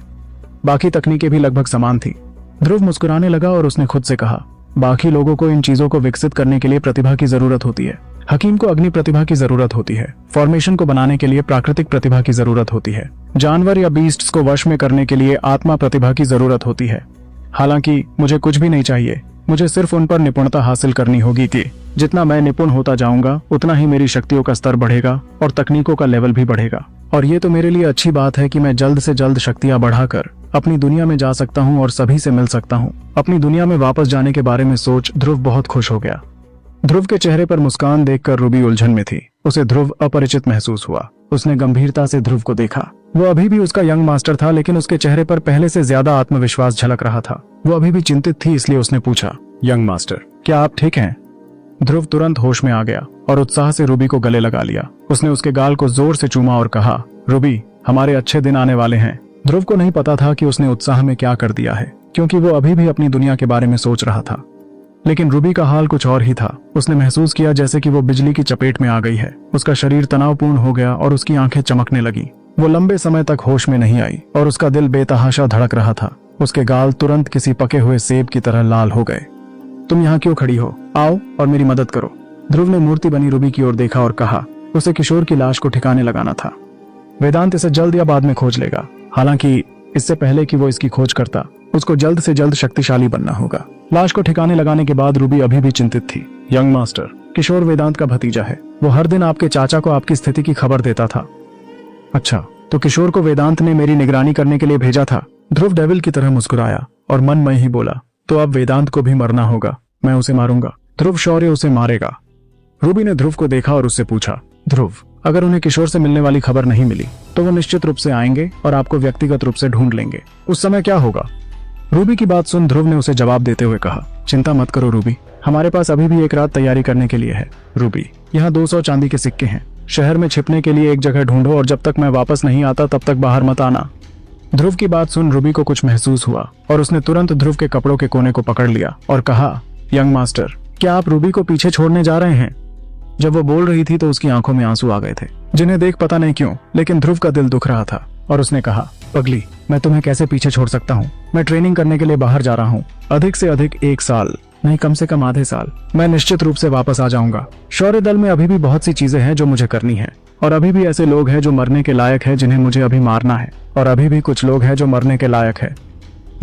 [SPEAKER 1] बाकी तकनीकें भी लगभग समान थी। ध्रुव मुस्कुराने लगा और उसने खुद से कहा, बाकी लोगों को इन चीजों को विकसित करने के लिए प्रतिभा की जरूरत होती है। हकीम को अग्नि प्रतिभा की जरूरत होती है। फॉर्मेशन को बनाने के लिए प्राकृतिक प्रतिभा की जरूरत होती है। जानवर या बीस्ट्स को वश में करने के लिए आत्मा प्रतिभा की जरूरत होती है। हालांकि मुझे कुछ भी नहीं चाहिए, मुझे सिर्फ उन पर निपुणता हासिल करनी होगी कि जितना मैं निपुण होता जाऊंगा उतना ही मेरी शक्तियों का स्तर बढ़ेगा और तकनीकों का लेवल भी बढ़ेगा। और ये तो मेरे लिए अच्छी बात है कि मैं जल्द से जल्द शक्तियां बढ़ाकर अपनी दुनिया में जा सकता हूँ और सभी से मिल सकता हूँ। अपनी दुनिया में वापस जाने के बारे में सोच ध्रुव बहुत खुश हो गया। ध्रुव के चेहरे पर मुस्कान देखकर रूबी उलझन में थी। उसे ध्रुव अपरिचित महसूस हुआ। उसने गंभीरता से ध्रुव को देखा। वो अभी भी उसका यंग मास्टर था, लेकिन उसके चेहरे पर पहले से ज्यादा आत्मविश्वास झलक रहा था। वो अभी भी चिंतित थी, इसलिए उसने पूछा, यंग मास्टर, क्या आप ठीक हैं? ध्रुव तुरंत होश में आ गया और उत्साह से रूबी को गले लगा लिया। उसने उसके गाल को जोर से चूमा और कहा, रूबी, हमारे अच्छे दिन आने वाले हैं। ध्रुव को नहीं पता था कि उसने उत्साह में क्या कर दिया है, क्योंकि वो अभी भी अपनी दुनिया के बारे में सोच रहा था। लेकिन रूबी का हाल कुछ और ही था। उसने महसूस किया जैसे कि वो बिजली की चपेट में आ गई है। उसका शरीर तनावपूर्ण हो गया और उसकी आंखें चमकने लगी। वो लंबे समय तक होश में नहीं आई और उसका दिल बेतहाशा धड़क रहा था। उसके गाल तुरंत किसी पके हुए सेब की तरह लाल हो गए। तुम यहाँ क्यों खड़ी हो? आओ और मेरी मदद करो। ध्रुव ने मूर्ति बनी रूबी की ओर देखा और कहा, उसे किशोर की लाश को ठिकाने लगाना था। वेदांत इसे जल्द या बाद में खोज लेगा। हालांकि इससे पहले कि वो इसकी खोज करता, उसको जल्द से जल्द शक्तिशाली बनना होगा। लाश को ठिकाने लगाने के बाद रूबी अभी भी चिंतित थी। यंग मास्टर, किशोर वेदांत का भतीजा है। वो हर दिन आपके चाचा को आपकी स्थिति की खबर देता था। अच्छा, तो किशोर को वेदांत ने मेरी निगरानी करने के लिए भेजा था। ध्रुव डेविल की तरह मुस्कुराया और मन में ही बोला, तो अब वेदांत को भी मरना होगा। मैं उसे मारूंगा। ध्रुव शौर्य उसे मारेगा। रूबी ने ध्रुव को देखा और उससे पूछा, ध्रुव, अगर उन्हें किशोर से मिलने वाली खबर नहीं मिली तो वो निश्चित रूप से आएंगे और आपको व्यक्तिगत रूप से ढूंढ लेंगे। उस समय क्या होगा? रूबी की बात सुन ध्रुव ने उसे जवाब देते हुए कहा, चिंता मत करो रूबी, हमारे पास अभी भी एक रात तैयारी करने के लिए है। रूबी, यहाँ 200 चांदी के सिक्के हैं। शहर में छिपने के लिए एक जगह ढूंढो और जब तक मैं वापस नहीं आता तब तक बाहर मत आना। ध्रुव की बात सुन रूबी को कुछ महसूस हुआ और उसने तुरंत ध्रुव के कपड़ों के कोने को पकड़ लिया और कहा, यंग मास्टर, क्या आप रूबी को पीछे छोड़ने जा रहे हैं? जब वो बोल रही थी तो उसकी आंखों में आंसू आ गए थे, जिन्हें देख पता नहीं क्यों, लेकिन ध्रुव का दिल दुख रहा था और उसने कहा, पगली, मैं तुम्हें कैसे पीछे छोड़ सकता हूँ? मैं ट्रेनिंग करने के लिए बाहर जा रहा हूँ। अधिक से अधिक 1 साल नहीं, कम से कम आधे साल। मैं निश्चित रूप से वापस आ जाऊंगा। शौर्य दल में अभी भी बहुत सी चीजें हैं जो मुझे करनी है और अभी भी ऐसे लोग हैं जो मरने के लायक है जिन्हें मुझे अभी मारना है और अभी भी कुछ लोग हैं जो मरने के लायक है।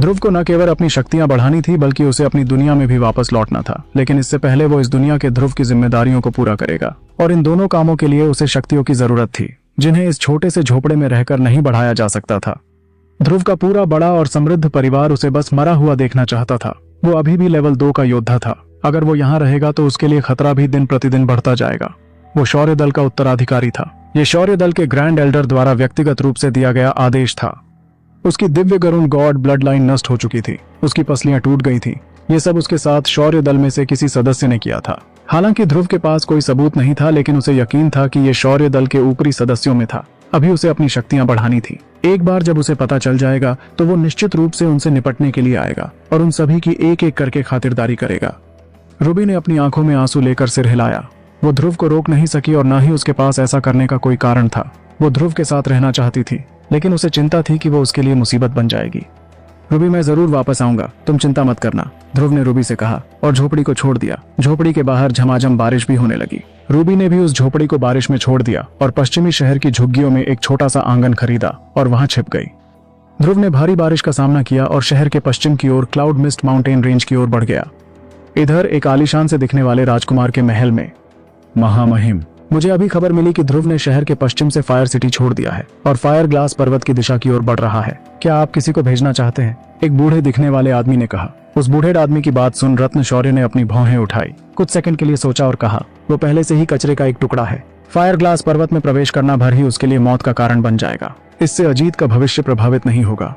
[SPEAKER 1] ध्रुव को न केवल अपनी शक्तियां बढ़ानी थी बल्कि उसे अपनी दुनिया में भी वापस लौटना था, लेकिन इससे पहले वो इस दुनिया के ध्रुव की जिम्मेदारियों को पूरा करेगा और इन दोनों कामों के लिए उसे शक्तियों की जरूरत थी जिन्हें इस छोटे से झोपड़े में रहकर नहीं बढ़ाया जा सकता था। ध्रुव का पूरा बड़ा और समृद्ध परिवार उसे बस मरा हुआ देखना चाहता था। वो अभी भी लेवल 2 का योद्धा था। अगर वो यहाँ रहेगा तो उसके लिए खतरा भी दिन प्रतिदिन बढ़ता जाएगा। वो शौर्य दल का उत्तराधिकारी था। ये शौर्य दल के ग्रैंड एल्डर द्वारा व्यक्तिगत रूप से दिया गया आदेश था। उसकी Divya Garuda God blood line नष्ट हो चुकी थी। उसकी पसलियां टूट गई थी। ये सब उसके साथ शौर्य दल में से किसी सदस्य ने किया था। हालांकि ध्रुव के पास कोई सबूत नहीं था, लेकिन उसे यकीन था कि ये शौर्य दल के ऊपरी सदस्यों में था। अभी उसे अपनी शक्तियां बढ़ानी थी। एक बार जब उसे पता चल जाएगा तो वो निश्चित रूप से उनसे निपटने के लिए आएगा और उन सभी की एक एक करके खातिरदारी करेगा। रूबी ने अपनी आंखों में आंसू लेकर सिर हिलाया। वो ध्रुव को रोक नहीं सकी और न ही उसके पास ऐसा करने का कोई कारण था। वो ध्रुव के साथ रहना चाहती थी, लेकिन उसे चिंता थी कि वो उसके लिए मुसीबत बन जाएगी। रूबी, मैं जरूर वापस आऊंगा, तुम चिंता मत करना, ध्रुव ने रूबी से कहा और झोपड़ी को छोड़ दिया। झोपड़ी के बाहर झमाझम बारिश भी होने लगी। रूबी ने भी उस झोपड़ी को बारिश में छोड़ दिया और पश्चिमी शहर की झुग्गियों में एक छोटा सा आंगन खरीदा और वहां छिप गई। ध्रुव ने भारी बारिश का सामना किया और शहर के पश्चिम की ओर क्लाउड मिस्ट माउंटेन रेंज की ओर बढ़ गया। इधर एक आलीशान से दिखने वाले राजकुमार के महल में महामहिम, मुझे अभी खबर मिली कि ध्रुव ने शहर के पश्चिम से फायर सिटी छोड़ दिया है और फायर ग्लास पर्वत की दिशा की ओर बढ़ रहा है। क्या आप किसी को भेजना चाहते हैं? एक बूढ़े दिखने वाले आदमी ने कहा। उस बूढ़े आदमी की बात सुन रत्न शौर्य ने अपनी भौहें उठाई। कुछ सेकंड के लिए सोचा और कहा, वो पहले से ही कचरे का एक टुकड़ा है। फायर ग्लास पर्वत में प्रवेश करना भर ही उसके लिए मौत का कारण बन जाएगा। इससे अजीत का भविष्य प्रभावित नहीं होगा।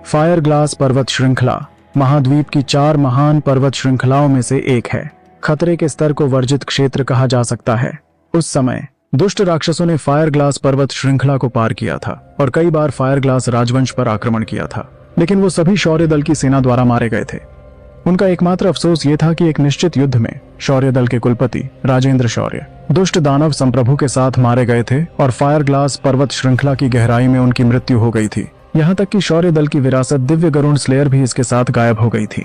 [SPEAKER 1] फायर ग्लास पर्वत श्रृंखला महाद्वीप की 4 महान पर्वत श्रृंखलाओं में से एक है। खतरे के स्तर को वर्जित क्षेत्र कहा जा सकता है। उस समय दुष्ट राक्षसों ने फायर ग्लास पर्वत श्रृंखला को पार किया था और कई बार फायर ग्लास राजवंश पर आक्रमण किया था, लेकिन वो सभी शौर्य दल की सेना द्वारा मारे गए थे। उनका एकमात्र अफसोस ये था कि एक निश्चित युद्ध में शौर्य दल के कुलपति राजेंद्र शौर्य दुष्ट दानव संप्रभु के साथ मारे गए थे और फायर ग्लास पर्वत श्रृंखला की गहराई में उनकी मृत्यु हो गई थी। यहाँ तक कि शौर्य दल की विरासत दिव्य गरुण स्लेयर भी इसके साथ गायब हो गई थी।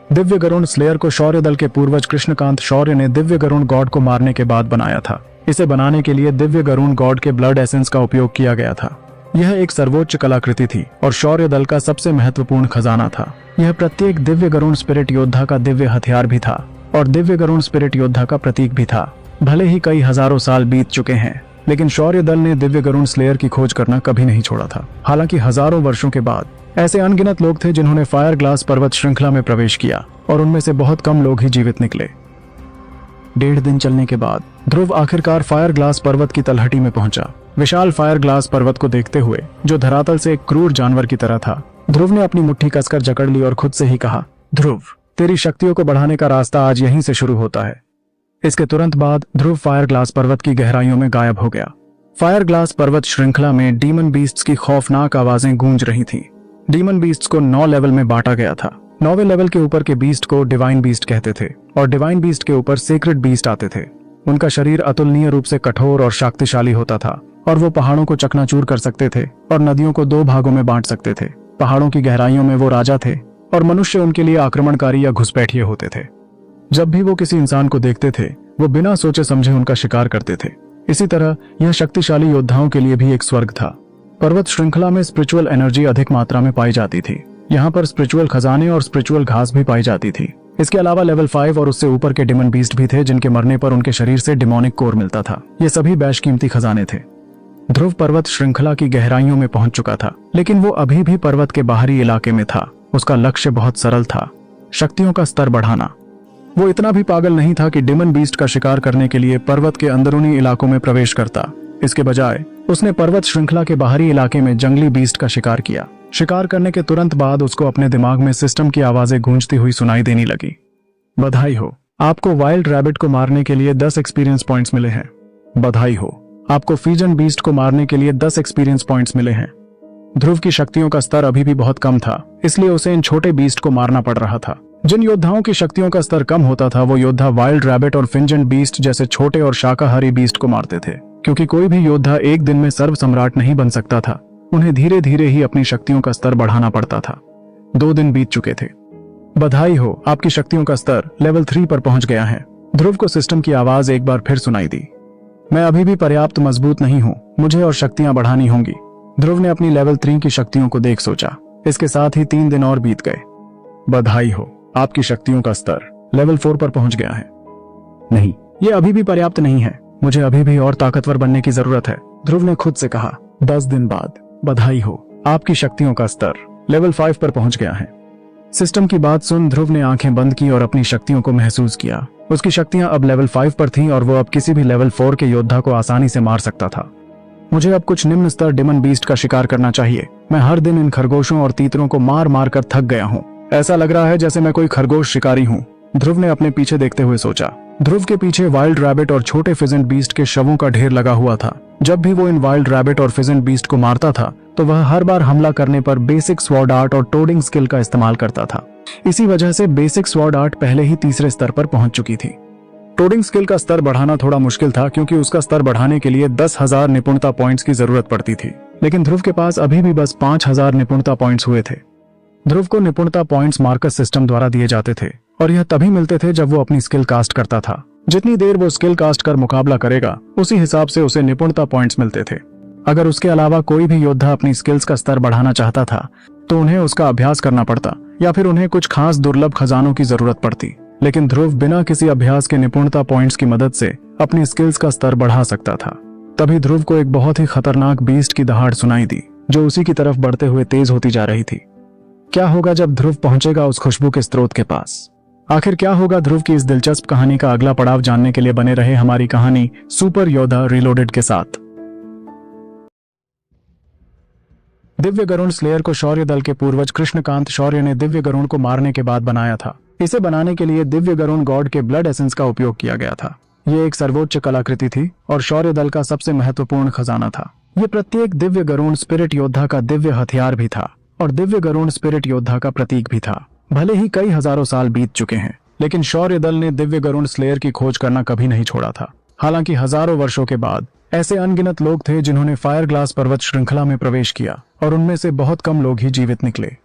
[SPEAKER 1] दिव्य गरुण स्लेयर को शौर्य दल के पूर्वज कृष्णकांत शौर्य ने दिव्य गरुण गॉड को मारने के बाद बनाया था। इसे बनाने के लिए दिव्य गरुण गॉड के ब्लड एसेंस का उपयोग किया गया था। यह एक सर्वोच्च कलाकृति थी और शौर्य दल का सबसे महत्वपूर्ण खजाना था। यह प्रत्येक दिव्य गरुण स्पिरिट योद्धा का दिव्य हथियार भी था और दिव्य गरुण स्पिरिट योद्धा का प्रतीक भी था। भले ही कई हजारों साल बीत चुके हैं, लेकिन शौर्य दल ने दिव्य गरुण स्लेयर की खोज करना कभी नहीं छोड़ा था। हालांकि हजारों वर्षों के बाद ऐसे अनगिनत लोग थे जिन्होंने फायर ग्लास पर्वत श्रृंखला में प्रवेश किया और उनमें से बहुत कम लोग ही जीवित निकले। 1.5 दिन चलने के बाद ध्रुव आखिरकार फायर ग्लास पर्वत की तलहटी में पहुंचा। विशाल फायर ग्लास पर्वत को देखते हुए, जो धरातल से एक क्रूर जानवर की तरह था, ध्रुव ने अपनी मुट्ठी कसकर जकड़ ली और खुद से ही कहा, ध्रुव, तेरी शक्तियों को बढ़ाने का रास्ता आज यहीं से शुरू होता है। इसके तुरंत बाद ध्रुव फायर ग्लास पर्वत की गहराइयों में गायब हो गया। फायर ग्लास पर्वत श्रृंखला में डीमन बीस्ट्स की खौफनाक आवाजें गूंज रही थीं। डीमन बीस्ट्स को 9 लेवल में बांटा गया था। 9वें लेवल के ऊपर के बीस्ट को डिवाइन बीस्ट कहते थे और डिवाइन बीस्ट के ऊपर सीक्रेट बीस्ट आते थे। उनका शरीर अतुलनीय रूप से कठोर और शक्तिशाली होता था और वो पहाड़ों को चकनाचूर कर सकते थे और नदियों को 2 भागों में बांट सकते थे। पहाड़ों की गहराइयों में वो राजा थे और मनुष्य उनके लिए आक्रमणकारी या घुसपैठिए होते थे। जब भी वो किसी इंसान को देखते थे, वो बिना सोचे समझे उनका शिकार करते थे। इसी तरह यह शक्तिशाली योद्धाओं के लिए भी एक स्वर्ग था। पर्वत श्रृंखला में स्पिरिचुअल एनर्जी अधिक मात्रा में पाई जाती थी। यहाँ पर स्पिरिचुअल खजाने और स्पिरिचुअल घास भी पाई जाती थी। इसके अलावा लेवल 5 और उससे ऊपर के डिमन बीस्ट भी थे, जिनके मरने पर उनके शरीर से डिमोनिक कोर मिलता था। ये सभी बेशकीमती खजाने थे। ध्रुव पर्वत श्रृंखला की गहराइयों में पहुंच चुका था, लेकिन वो अभी भी पर्वत के बाहरी इलाके में था। उसका लक्ष्य बहुत सरल था, शक्तियों का स्तर बढ़ाना। वो इतना भी पागल नहीं था कि डिमन बीस्ट का शिकार करने के लिए पर्वत के अंदरूनी इलाकों में प्रवेश करता। इसके बजाय उसने पर्वत श्रृंखला के बाहरी इलाके में जंगली बीस्ट का शिकार किया। शिकार करने के तुरंत बाद उसको अपने दिमाग में सिस्टम की आवाजें गूंजती हुई सुनाई देने लगी। बधाई हो, आपको वाइल्ड रैबिट को मारने के लिए 10 एक्सपीरियंस पॉइंट्स मिले हैं। बधाई हो, आपको फीजन बीस्ट को मारने के लिए 10 एक्सपीरियंस पॉइंट्स मिले हैं। ध्रुव की शक्तियों का स्तर अभी भी बहुत कम था, इसलिए उसे इन छोटे बीस्ट को मारना पड़ रहा था। जिन योद्धाओं की शक्तियों का स्तर कम होता था, वो योद्धा वाइल्ड रैबिट और फिंजन बीस्ट जैसे छोटे और शाकाहारी बीस्ट को मारते थे। क्योंकि कोई भी योद्धा एक दिन में सर्व सम्राट नहीं बन सकता था, उन्हें धीरे धीरे ही अपनी शक्तियों का स्तर बढ़ाना पड़ता था। 2 दिन बीत चुके थे। बधाई हो, आपकी शक्तियों का स्तर लेवल 3 पर पहुंच गया है। ध्रुव को सिस्टम की आवाज एक बार फिर सुनाई दी। मैं अभी भी पर्याप्त मजबूत नहीं हूँ, मुझे और शक्तियां बढ़ानी होंगी। ध्रुव ने अपनी लेवल 3 की शक्तियों को देख सोचा। इसके साथ ही 3 दिन और बीत गए। बधाई हो, आपकी शक्तियों का स्तर लेवल 4 पर पहुंच गया है। नहीं, ये अभी भी पर्याप्त नहीं है, मुझे अभी भी और ताकतवर बनने की जरूरत है, ध्रुव ने खुद से कहा। 10 दिन बाद, बधाई हो, आपकी शक्तियों का स्तर लेवल 5 पर पहुंच गया है। सिस्टम की बात सुन ध्रुव ने आंखें बंद की और अपनी शक्तियों को महसूस किया। उसकी शक्तियां अब लेवल 5 पर थीं और वो अब किसी भी लेवल 4 के योद्धा को आसानी से मार सकता था। मुझे अब कुछ निम्न स्तर डिमन बीस्ट का शिकार करना चाहिए। मैं हर दिन इन खरगोशों और तीतरों को मार मार कर थक गया हूँ। ऐसा लग रहा है जैसे मैं कोई खरगोश शिकारी हूँ, ध्रुव ने अपने पीछे देखते हुए सोचा। ध्रुव के पीछे वाइल्ड रैबिट और छोटे फिजेंट बीस्ट के शवों का ढेर लगा हुआ था। जब भी वो इन वाइल्ड रैबिट और फिजेंट बीस्ट को मारता था, तो वह हर बार हमला करने पर बेसिक स्वॉर्ड आर्ट और टोडिंग स्किल का इस्तेमाल करता था। इसी वजह से बेसिक स्वॉर्ड आर्ट पहले ही तीसरे स्तर पर पहुंच चुकी थी। टोडिंग स्किल का स्तर बढ़ाना थोड़ा मुश्किल था, क्योंकि उसका स्तर बढ़ाने के लिए 10,000 निपुणता पॉइंट्स की जरूरत पड़ती थी। लेकिन ध्रुव के पास अभी भी बस 5,000 निपुणता पॉइंट्स हुए थे। ध्रुव को निपुणता पॉइंट्स मार्कस सिस्टम द्वारा दिए जाते थे और यह तभी मिलते थे जब वो अपनी स्किल कास्ट करता था। जितनी देर वो स्किल कास्ट कर मुकाबला करेगा, उसी हिसाब से उसे निपुणता पॉइंट्स मिलते थे। अगर उसके अलावा कोई भी योद्धा अपनी स्किल्स का स्तर बढ़ाना चाहता था, तो उन्हें उसका अभ्यास करना पड़ता या फिर उन्हें कुछ खास दुर्लभ खजानों की जरूरत पड़ती। लेकिन ध्रुव बिना किसी अभ्यास के निपुणता पॉइंट्स की मदद से अपनी स्किल्स का स्तर बढ़ा सकता था। तभी ध्रुव को एक बहुत ही खतरनाक बीस्ट की दहाड़ सुनाई दी, जो उसी की तरफ बढ़ते हुए तेज होती जा रही थी। क्या होगा जब ध्रुव पहुंचेगा उस खुशबू के स्रोत के पास? आखिर क्या होगा ध्रुव की इस दिलचस्प कहानी का अगला पड़ाव जानने के लिए बने रहे हमारी कहानी सुपर योद्धा रीलोडेड के साथ। दिव्य गरुण स्लेयर को शौर्य दल के पूर्वज कृष्णकांत शौर्य ने दिव्य गरुण को मारने के बाद बनाया था। इसे बनाने के लिए दिव्य गरुण गॉड के ब्लड एसेंस का उपयोग किया गया था। ये एक सर्वोच्च कलाकृति थी और शौर्य दल का सबसे महत्वपूर्ण खजाना था। ये प्रत्येक दिव्य गरुण स्पिरिट योद्धा का दिव्य हथियार भी था और दिव्य गरुण स्पिरिट योद्धा का प्रतीक भी था। भले ही कई हजारों साल बीत चुके हैं, लेकिन शौर्य दल ने दिव्य गरुण स्लेयर की खोज करना कभी नहीं छोड़ा था। हालांकि हजारों वर्षों के बाद ऐसे अनगिनत लोग थे जिन्होंने फायर ग्लास पर्वत श्रृंखला में प्रवेश किया और उनमें से बहुत कम लोग ही जीवित निकले।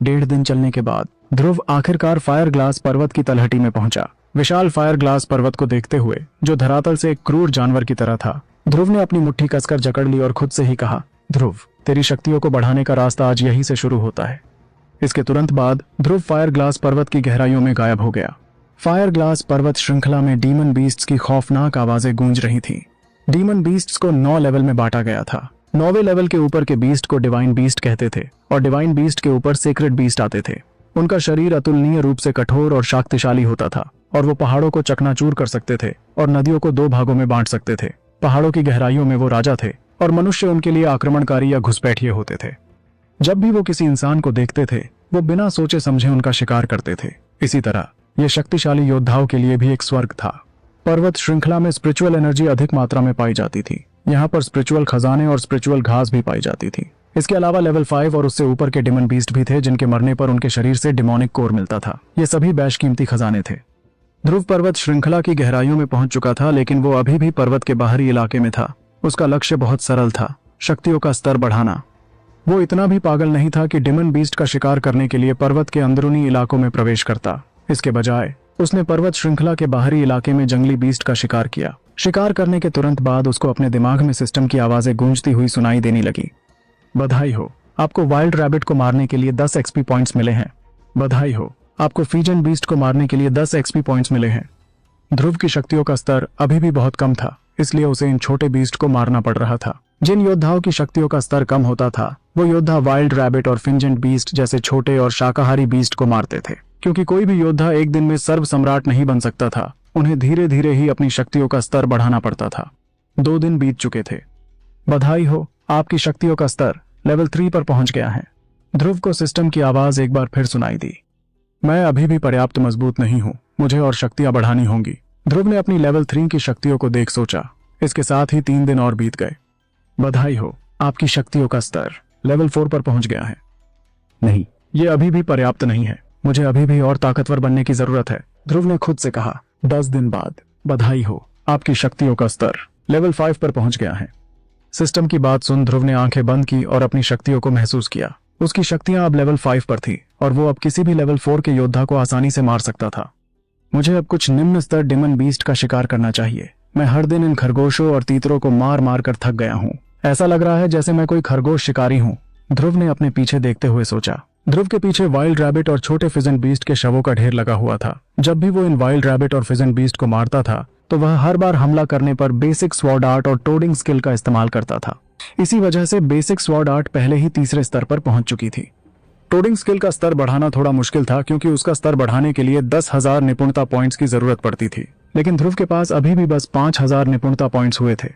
[SPEAKER 1] 1.5 दिन चलने के बाद ध्रुव आखिरकार फायर ग्लास पर्वत की तलहटी में पहुंचा। विशाल फायर ग्लास पर्वत को देखते हुए, जो धरातल से एक क्रूर जानवर की तरह था, ध्रुव ने अपनी मुट्ठी कसकर जकड़ ली और खुद से ही कहा, ध्रुव, तेरी शक्तियों को बढ़ाने का रास्ता आज यहीं से शुरू होता है। इसके तुरंत बाद ध्रुव फायर ग्लास पर्वत की गहराइयों में गायब हो गया। फायर ग्लास पर्वत श्रृंखला में डीमन बीस्ट्स की खौफनाक आवाजें गूंज रही थीं। डीमन बीस्ट्स को 9 लेवल में बांटा गया था। 9वें लेवल के ऊपर के बीस्ट को डिवाइन बीस्ट कहते थे और डिवाइन बीस्ट के ऊपर सीक्रेट बीस्ट आते थे। उनका शरीर अतुलनीय रूप से कठोर और शक्तिशाली होता था और वो पहाड़ों को चकनाचूर कर सकते थे और नदियों को 2 भागों में बांट सकते थे। पहाड़ों की गहराइयों में वो राजा थे और मनुष्य उनके लिए आक्रमणकारी या घुसपैठिए होते थे। जब भी वो किसी इंसान को देखते थे, वो बिना सोचे समझे उनका शिकार करते थे। इसी तरह ये शक्तिशाली योद्धाओं के लिए भी एक स्वर्ग था। पर्वत श्रृंखला में स्पिरिचुअल एनर्जी अधिक मात्रा में पाई जाती थी। यहाँ पर स्पिरिचुअल खजाने और स्पिरिचुअल घास भी पाई जाती थी। इसके अलावा लेवल 5 और उससे ऊपर के डिमन बीस्ट भी थे, जिनके मरने पर उनके शरीर से डिमोनिक कोर मिलता था। ये सभी बेशकीमती खजाने थे। ध्रुव पर्वत श्रृंखला की गहराइयों में पहुंच चुका था, लेकिन वो अभी भी पर्वत के बाहरी इलाके में था। उसका लक्ष्य बहुत सरल था, शक्तियों का स्तर बढ़ाना। वो इतना भी पागल नहीं था कि डिमन बीस्ट का शिकार करने के लिए पर्वत के अंदरूनी इलाकों में प्रवेश करता। इसके बजाय उसने पर्वत श्रृंखला के बाहरी इलाके में जंगली बीस्ट का शिकार किया। शिकार करने के तुरंत बाद उसको अपने दिमाग में सिस्टम की आवाजें गूंजती हुई सुनाई देने लगी। बधाई हो, आपको वाइल्ड रैबिट को मारने के लिए 10 एक्सपी पॉइंट्स मिले हैं। बधाई हो, आपको फीजन बीस्ट को मारने के लिए 10 एक्सपी पॉइंट्स मिले हैं। ध्रुव की शक्तियों का स्तर अभी भी बहुत कम था, इसलिए उसे इन छोटे बीस्ट को मारना पड़ रहा था। जिन योद्धाओं की शक्तियों का स्तर कम होता था, वो योद्धा वाइल्ड रैबिट और फिंजेंट बीस्ट जैसे छोटे और शाकाहारी बीस्ट को मारते थे। क्योंकि कोई भी योद्धा एक दिन में सर्व सम्राट नहीं बन सकता था, उन्हें धीरे धीरे ही अपनी शक्तियों का स्तर बढ़ाना पड़ता था। 2 दिन बीत चुके थे। बधाई हो, आपकी शक्तियों का स्तर लेवल 3 पर पहुंच गया है। ध्रुव को सिस्टम की आवाज एक बार फिर सुनाई दी। मैं अभी भी पर्याप्त मजबूत नहीं हूं, मुझे और शक्तियां बढ़ानी होंगी। ध्रुव ने अपनी लेवल 3 की शक्तियों को देख सोचा। इसके साथ ही 3 दिन और बीत गए। बधाई हो, आपकी शक्तियों का स्तर लेवल 4 पर पहुंच गया है। नहीं, ये अभी भी पर्याप्त नहीं है, मुझे अभी भी और ताकतवर बनने की जरूरत है, ध्रुव ने खुद से कहा। 10 दिन बाद, बधाई हो, आपकी शक्तियों का स्तर लेवल 5 पर पहुंच गया है। सिस्टम की बात सुन ध्रुव ने आंखें बंद की और अपनी शक्तियों को महसूस किया। उसकी शक्तियां अब लेवल 5 पर थी और वो अब किसी भी लेवल 4 के योद्धा को आसानी से मार सकता था। मुझे अब कुछ निम्न स्तर डिमन बीस्ट का शिकार करना चाहिए। मैं हर दिन इन खरगोशों और तीतरों को मार मार कर थक गया हूँ। ऐसा लग रहा है जैसे मैं कोई खरगोश शिकारी हूँ, ध्रुव ने अपने पीछे देखते हुए सोचा। ध्रुव के पीछे वाइल्ड रैबिट और छोटे फिजेंट बीस्ट के शवों का ढेर लगा हुआ था। जब भी वो इन वाइल्ड रैबिट और फिजेंट बीस्ट को मारता था, तो वह हर बार हमला करने पर बेसिक स्वॉर्ड आर्ट और टोडिंग स्किल का इस्तेमाल करता था। इसी वजह से बेसिक स्वॉर्ड आर्ट पहले ही तीसरे स्तर पर पहुंच चुकी थी। टोडिंग स्किल का स्तर बढ़ाना थोड़ा मुश्किल था, क्योंकि उसका स्तर बढ़ाने के लिए 10,000 निपुणता पॉइंट्स की जरूरत पड़ती थी, लेकिन ध्रुव के पास अभी भी बस 5,000 निपुणता पॉइंट्स हुए थे।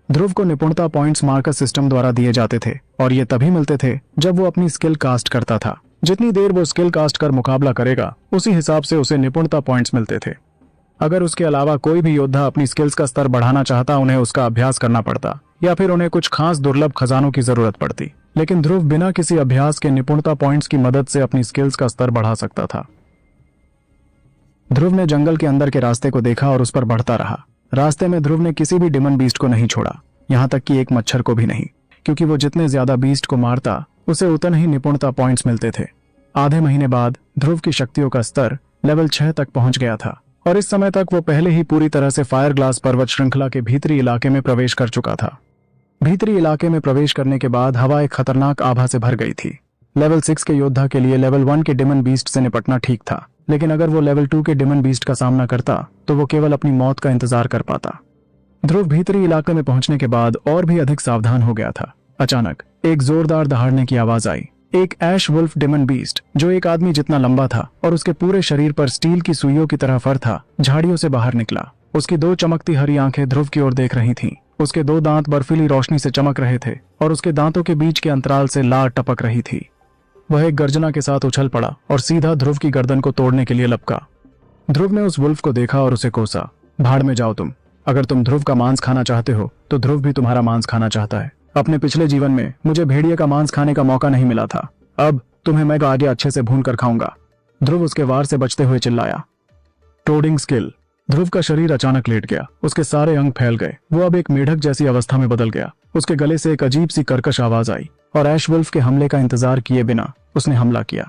[SPEAKER 1] ध्रुव को निपुणता पॉइंट्स मार्कर सिस्टम द्वारा दिए जाते थे और ये तभी मिलते थे जब वो अपनी स्किल कास्ट करता था। जितनी देर वो स्किल कास्ट कर मुकाबला करेगा, उसी हिसाब से उसे निपुणता पॉइंट्स मिलते थे। अगर उसके अलावा कोई भी योद्धा अपनी स्किल्स का स्तर बढ़ाना चाहता, उन्हें उसका अभ्यास करना पड़ता या फिर उन्हें कुछ खास दुर्लभ खजानों की जरूरत पड़ती। लेकिन ध्रुव बिना किसी अभ्यास के निपुणता पॉइंट्स की मदद से अपनी स्किल्स का स्तर बढ़ा सकता था। ध्रुव ने जंगल के अंदर के रास्ते को देखा और उस पर बढ़ता रहा। रास्ते में ध्रुव ने किसी भी डिमन बीस्ट को नहीं छोड़ा, यहाँ तक कि एक मच्छर को भी नहीं, क्योंकि वो जितने ज्यादा बीस्ट को मारता, उसे उतने ही निपुणता पॉइंट्स मिलते थे। आधे महीने बाद ध्रुव की शक्तियों का स्तर लेवल 6 तक पहुंच गया था और इस समय तक वो पहले ही पूरी तरह से फायर ग्लास पर्वत श्रृंखला के भीतरी इलाके में प्रवेश कर चुका था। भीतरी इलाके में प्रवेश करने के बाद हवा एक खतरनाक आभा से भर गई थी। लेवल 6 के योद्धा के लिए लेवल 1 के डिमन बीस्ट से निपटना ठीक था, लेकिन अगर वो लेवल 2 के डिमन बीस्ट का सामना करता, तो वो केवल अपनी मौत का इंतजार कर पाता। ध्रुव भीतरी इलाके में पहुंचने के बाद और भी अधिक सावधान हो गया था। अचानक एक जोरदार दहाड़ने की आवाज आई। एक ऐश वुल्फ डिमन बीस्ट, जो एक आदमी जितना लंबा था और उसके पूरे शरीर पर स्टील की सुइयों की तरह फर था, झाड़ियों से बाहर निकला। उसकी 2 चमकती हरी आंखें ध्रुव की ओर देख रही थीं। उसके 2 दांत बर्फीली रोशनी से चमक रहे थे और उसके दांतों के बीच के अंतराल से लार टपक रही थी। वह एक गर्जना के साथ उछल पड़ा और सीधा ध्रुव की गर्दन को तोड़ने के लिए लपका। ध्रुव ने उस वुल्फ को देखा और उसे कोसा। भाड़ में जाओ तुम। अगर तुम ध्रुव का मांस खाना चाहते हो, तो ध्रुव भी तुम्हारा मांस खाना चाहता है। अपने पिछले जीवन में मुझे भेड़िए का मांस खाने का मौका नहीं मिला था, अब तुम्हें मैं आगे अच्छे से भून कर खाऊंगा। ध्रुव उसके वार से बचते हुए चिल्लाया। टोडिंग स्किल। ध्रुव का शरीर अचानक लेट गया, उसके सारे अंग फैल गए। वो अब एक मेढक जैसी अवस्था में बदल गया। उसके गले से एक अजीब सी कर्कश आवाज आई और ऐश वुल्फ के हमले का इंतजार किए बिना उसने हमला किया।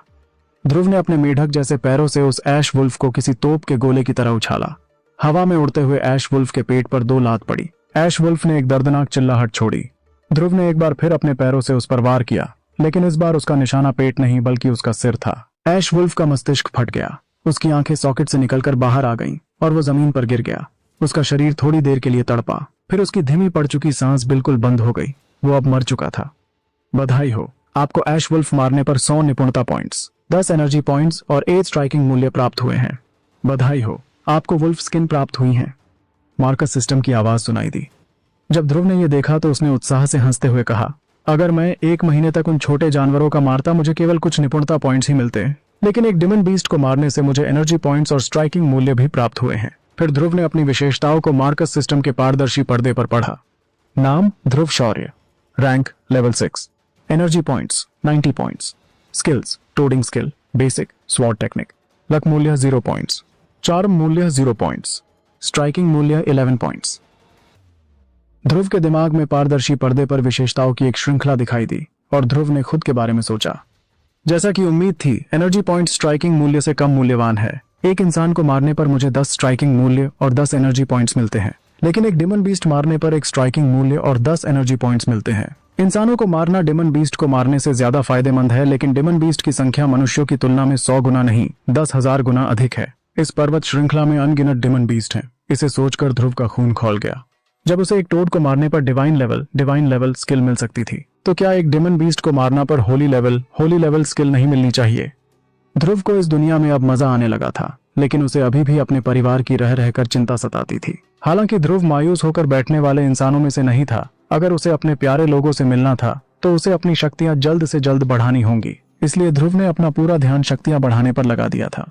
[SPEAKER 1] ध्रुव ने अपने मेढक जैसे पैरों से उस ऐश वुल्फ को किसी तोप के गोले की तरह उछाला। हवा में उड़ते हुए ऐश वुल्फ के पेट पर 2 लात पड़ी। ऐश वुल्फ ने एक दर्दनाक चिल्लाहट छोड़ी। ध्रुव ने एक बार फिर अपने पैरों से उस पर वार किया, लेकिन इस बार उसका निशाना पेट नहीं बल्कि उसका सिर था। ऐश वुल्फ का मस्तिष्क फट गया। उसकी आंखें सॉकेट से निकलकर बाहर आ गईं और वो जमीन पर गिर गया। उसका शरीर थोड़ी देर के लिए तड़पा, फिर उसकी धीमी पड़ चुकी सांस बिल्कुल बंद हो गई। वो अब मर चुका था। बधाई हो, आपको ऐश वुल्फ मारने पर 100 निपुणता पॉइंट्स, 10 एनर्जी पॉइंट्स और 8 स्ट्राइकिंग मूल्य प्राप्त हुए हैं। बधाई हो, आपको वुल्फ स्किन प्राप्त हुई है। मार्कस सिस्टम की आवाज सुनाई दी। जब ध्रुव ने यह देखा तो उसने उत्साह से हंसते हुए कहा, अगर मैं 1 महीने तक उन छोटे जानवरों का मारता मुझे केवल कुछ निपुणता पॉइंट्स ही मिलते, लेकिन एक डिमन बीस्ट को मारने से मुझे एनर्जी पॉइंट्स और स्ट्राइकिंग मूल्य भी प्राप्त हुए हैं। फिर ध्रुव ने अपनी विशेषताओं को मार्कस सिस्टम के पारदर्शी पर्दे पर पढ़ा। नाम Dhruv Shaurya, rank level 6, energy points 90 points, skills टोडिंग skill basic sword technique, luck मूल्य 0 पॉइंट्स, चार्म मूल्य 0 पॉइंट्स, स्ट्राइकिंग मूल्य 11 पॉइंट्स। ध्रुव के दिमाग में पारदर्शी पर्दे पर विशेषताओं की एक श्रृंखला दिखाई दी और ध्रुव ने खुद के बारे में सोचा। जैसा कि उम्मीद थी, एनर्जी पॉइंट स्ट्राइकिंग मूल्य से कम मूल्यवान है। एक इंसान को मारने पर मुझे 10 स्ट्राइकिंग मूल्य और 10 एनर्जी पॉइंट्स मिलते हैं, लेकिन एक डिमन बीस्ट मारने पर एक स्ट्राइकिंग मूल्य और 10 एनर्जी पॉइंट्स मिलते हैं। इंसानों को मारना डिमन बीस्ट को मारने से ज्यादा फायदेमंद है, लेकिन डिमन बीस्ट की संख्या मनुष्यों की तुलना में 100 गुना नहीं 10,000 गुना अधिक है। इस पर्वत श्रृंखला में अनगिनत डिमन बीस्ट हैं। इसे सोचकर ध्रुव का खून खौल गया। जब उसे एक टोड को मारने पर डिवाइन लेवल स्किल मिल सकती थी, तो क्या एक डिमन बीस्ट को मारना पर होली लेवल स्किल नहीं मिलनी चाहिए? ध्रुव को इस दुनिया में अब मजा आने लगा था, लेकिन उसे अभी भी अपने परिवार की रह रहकर चिंता सताती थी। हालांकि ध्रुव मायूस होकर बैठने वाले इंसानों में से नहीं था। अगर उसे अपने प्यारे लोगों से मिलना था तो उसे अपनी शक्तियां जल्द से जल्द बढ़ानी होंगी। इसलिए ध्रुव ने अपना पूरा ध्यान शक्तियां बढ़ाने पर लगा दिया था।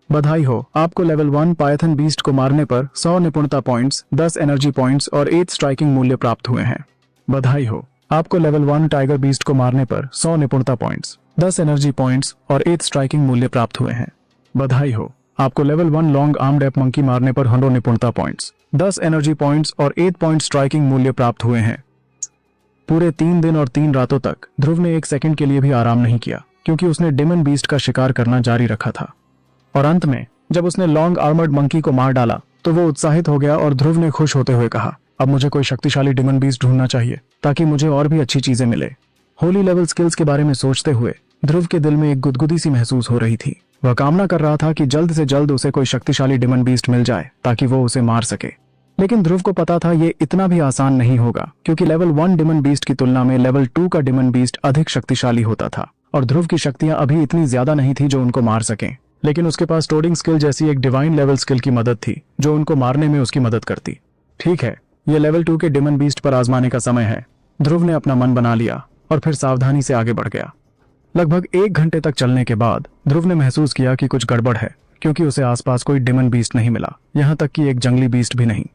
[SPEAKER 1] बधाई हो, आपको लेवल 1 पायथन बीस्ट को मारने पर 100 निपुणता पॉइंट्स, 10 एनर्जी पॉइंट्स और 8 स्ट्राइकिंग मूल्य प्राप्त हुए हैं। बधाई हो, आपको लेवल 1 टाइगर बीस्ट को मारने पर 100 निपुणता पॉइंट्स, 10 एनर्जी पॉइंट्स और 8 स्ट्राइकिंग मूल्य प्राप्त हुए हैं। बधाई हो, आपको level 1 long armed app monkey मारने पर 100 निपुणता पॉइंट्स, 10 एनर्जी पॉइंट्स और 8 पॉइंट स्ट्राइकिंग मूल्य प्राप्त हुए हैं। पूरे 3 दिन और 3 रातों तक ध्रुव ने 1 सेकंड के लिए भी आराम नहीं किया, क्योंकि उसने डिमन बीस्ट का शिकार करना जारी रखा था। और अंत में जब उसने लॉन्ग आर्मर्ड मंकी को मार डाला तो वो उत्साहित हो गया और ध्रुव ने खुश होते हुए कहा, अब मुझे कोई शक्तिशाली डिमन बीस्ट ढूंढना चाहिए ताकि मुझे और भी अच्छी चीजें मिले। होली लेवल स्किल्स के बारे में सोचते हुए ध्रुव के दिल में एक गुदगुदी सी महसूस हो रही थी। वह कामना कर रहा था कि जल्द से जल्द उसे कोई शक्तिशाली डिमन बीस्ट मिल जाए ताकि वो उसे मार सके। लेकिन ध्रुव को पता था ये इतना भी आसान नहीं होगा, क्योंकि लेवल 1 डिमन बीस्ट की तुलना में लेवल 2 का डिमन बीस्ट अधिक शक्तिशाली होता था और ध्रुव की शक्तियां अभी इतनी ज्यादा नहीं थी जो उनको मार सकें। लेकिन उसके पास टोडिंग स्किल जैसी एक डिवाइन लेवल स्किल की मदद थी जो उनको मारने में उसकी मदद करती। ठीक है, ये लेवल 2 के डिमन बीस्ट पर आजमाने का समय है। ध्रुव ने अपना मन बना लिया और फिर सावधानी से आगे बढ़ गया। लगभग 1 घंटे तक चलने के बाद ध्रुव ने महसूस किया कि कुछ गड़बड़ है, क्योंकि उसे आसपास कोई डिमन बीस्ट नहीं मिला, यहाँ तक कि एक जंगली बीस्ट भी नहीं।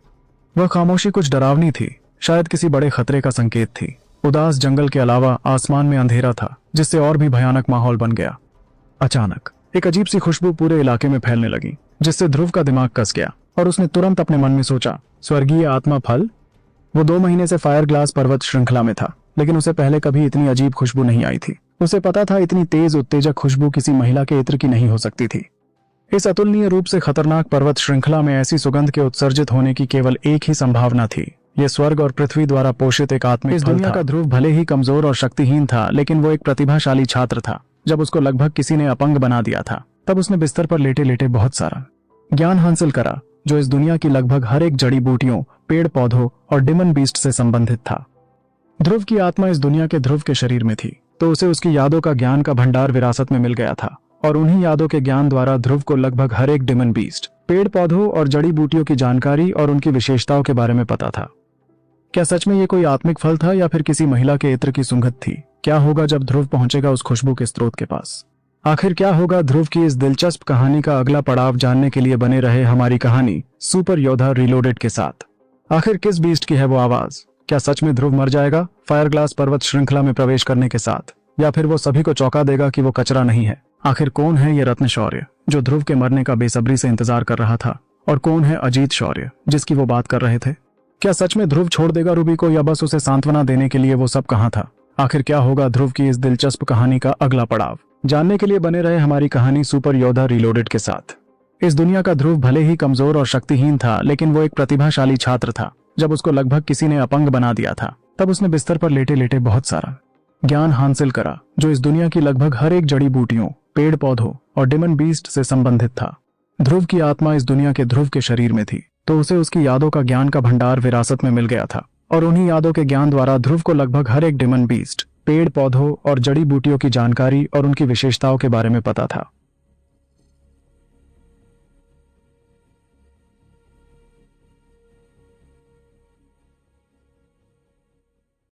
[SPEAKER 1] वह खामोशी कुछ डरावनी थी, शायद किसी बड़े खतरे का संकेत थी। उदास जंगल के अलावा आसमान में अंधेरा था, जिससे और भी भयानक माहौल बन गया। अचानक एक अजीब सी खुशबू पूरे इलाके में फैलने लगी, जिससे ध्रुव का दिमाग कस गया और उसने तुरंत अपने मन में सोचा, स्वर्गीय आत्मा फल। वो 2 महीने से फायर ग्लास पर्वत श्रृंखला में था, लेकिन उसे पहले कभी इतनी अजीब खुशबू नहीं आई थी। उसे पता था इतनी तेज उत्तेजक खुशबू किसी महिला के इत्र की नहीं हो सकती थी। इस अतुलनीय रूप से खतरनाक पर्वत श्रृंखला में ऐसी सुगंध के उत्सर्जित होने की केवल एक ही संभावना थी। यह स्वर्ग और पृथ्वी द्वारा पोषित एक आत्मिक फल था। इस दुनिया का ध्रुव भले ही कमजोर और शक्तिहीन था, लेकिन वो एक प्रतिभाशाली छात्र था। जब उसको लगभग किसी ने अपंग बना दिया था, तब उसने बिस्तर पर लेटे लेटे बहुत सारा ज्ञान हासिल करा, जो इस दुनिया की लगभग हर एक जड़ी बूटियों, पेड़ पौधों और डिमन बीस्ट से संबंधित था। ध्रुव की आत्मा इस दुनिया के ध्रुव के शरीर में थी, तो उसे उसकी यादों का ज्ञान का भंडार विरासत में मिल गया था, और उन्हीं यादों के ज्ञान द्वारा ध्रुव को लगभग हर एक डिमन बीस्ट, पेड़ पौधों और जड़ी बूटियों की जानकारी और उनकी विशेषताओं के बारे में पता था। क्या सच में ये कोई आत्मिक फल था या फिर किसी महिला के इत्र की सुगंध थी? क्या होगा जब ध्रुव पहुंचेगा उस खुशबू के स्रोत के पास? आखिर क्या होगा? ध्रुव की इस दिलचस्प कहानी का अगला पड़ाव जानने के लिए बने रहे हमारी कहानी सुपर योद्धा रीलोडेड के साथ। आखिर किस बीस्ट की है वो आवाज? क्या सच में ध्रुव मर जाएगा फायर ग्लास पर्वत श्रृंखला में प्रवेश करने के साथ, या फिर वो सभी को चौंका देगा कि वो कचरा नहीं है? आखिर कौन है ये रत्न शौर्य जो ध्रुव के मरने का बेसब्री से इंतजार कर रहा था, और कौन है अजीत शौर्य जिसकी वो बात कर रहे थे? क्या सच में ध्रुव छोड़ देगा रूबी को, या बस उसे सांत्वना देने के लिए वो सब कहां था? आखिर क्या होगा ध्रुव की इस दिलचस्प कहानी का अगला पड़ाव? जानने के लिए बने रहे हमारी कहानी सुपर योद्धा रीलोडेड के साथ। इस दुनिया का ध्रुव भले ही कमजोर और शक्तिहीन था, लेकिन वो एक प्रतिभाशाली छात्र था। जब उसको लगभग किसी ने अपंग बना दिया था, तब उसने बिस्तर पर लेटे लेटे बहुत सारा ज्ञान हासिल करा, जो इस दुनिया की लगभग हर एक जड़ी बूटियों, पेड़ पौधों और डिमन बीस्ट से संबंधित था। ध्रुव की आत्मा इस दुनिया के ध्रुव के शरीर में थी, तो उसे उसकी यादों का ज्ञान का भंडार विरासत में मिल गया था, और उन्हीं यादों के ज्ञान द्वारा ध्रुव को लगभग हर एक डिमन बीस्ट, पेड़ पौधों और जड़ी बूटियों की जानकारी और उनकी विशेषताओं के बारे में पता था।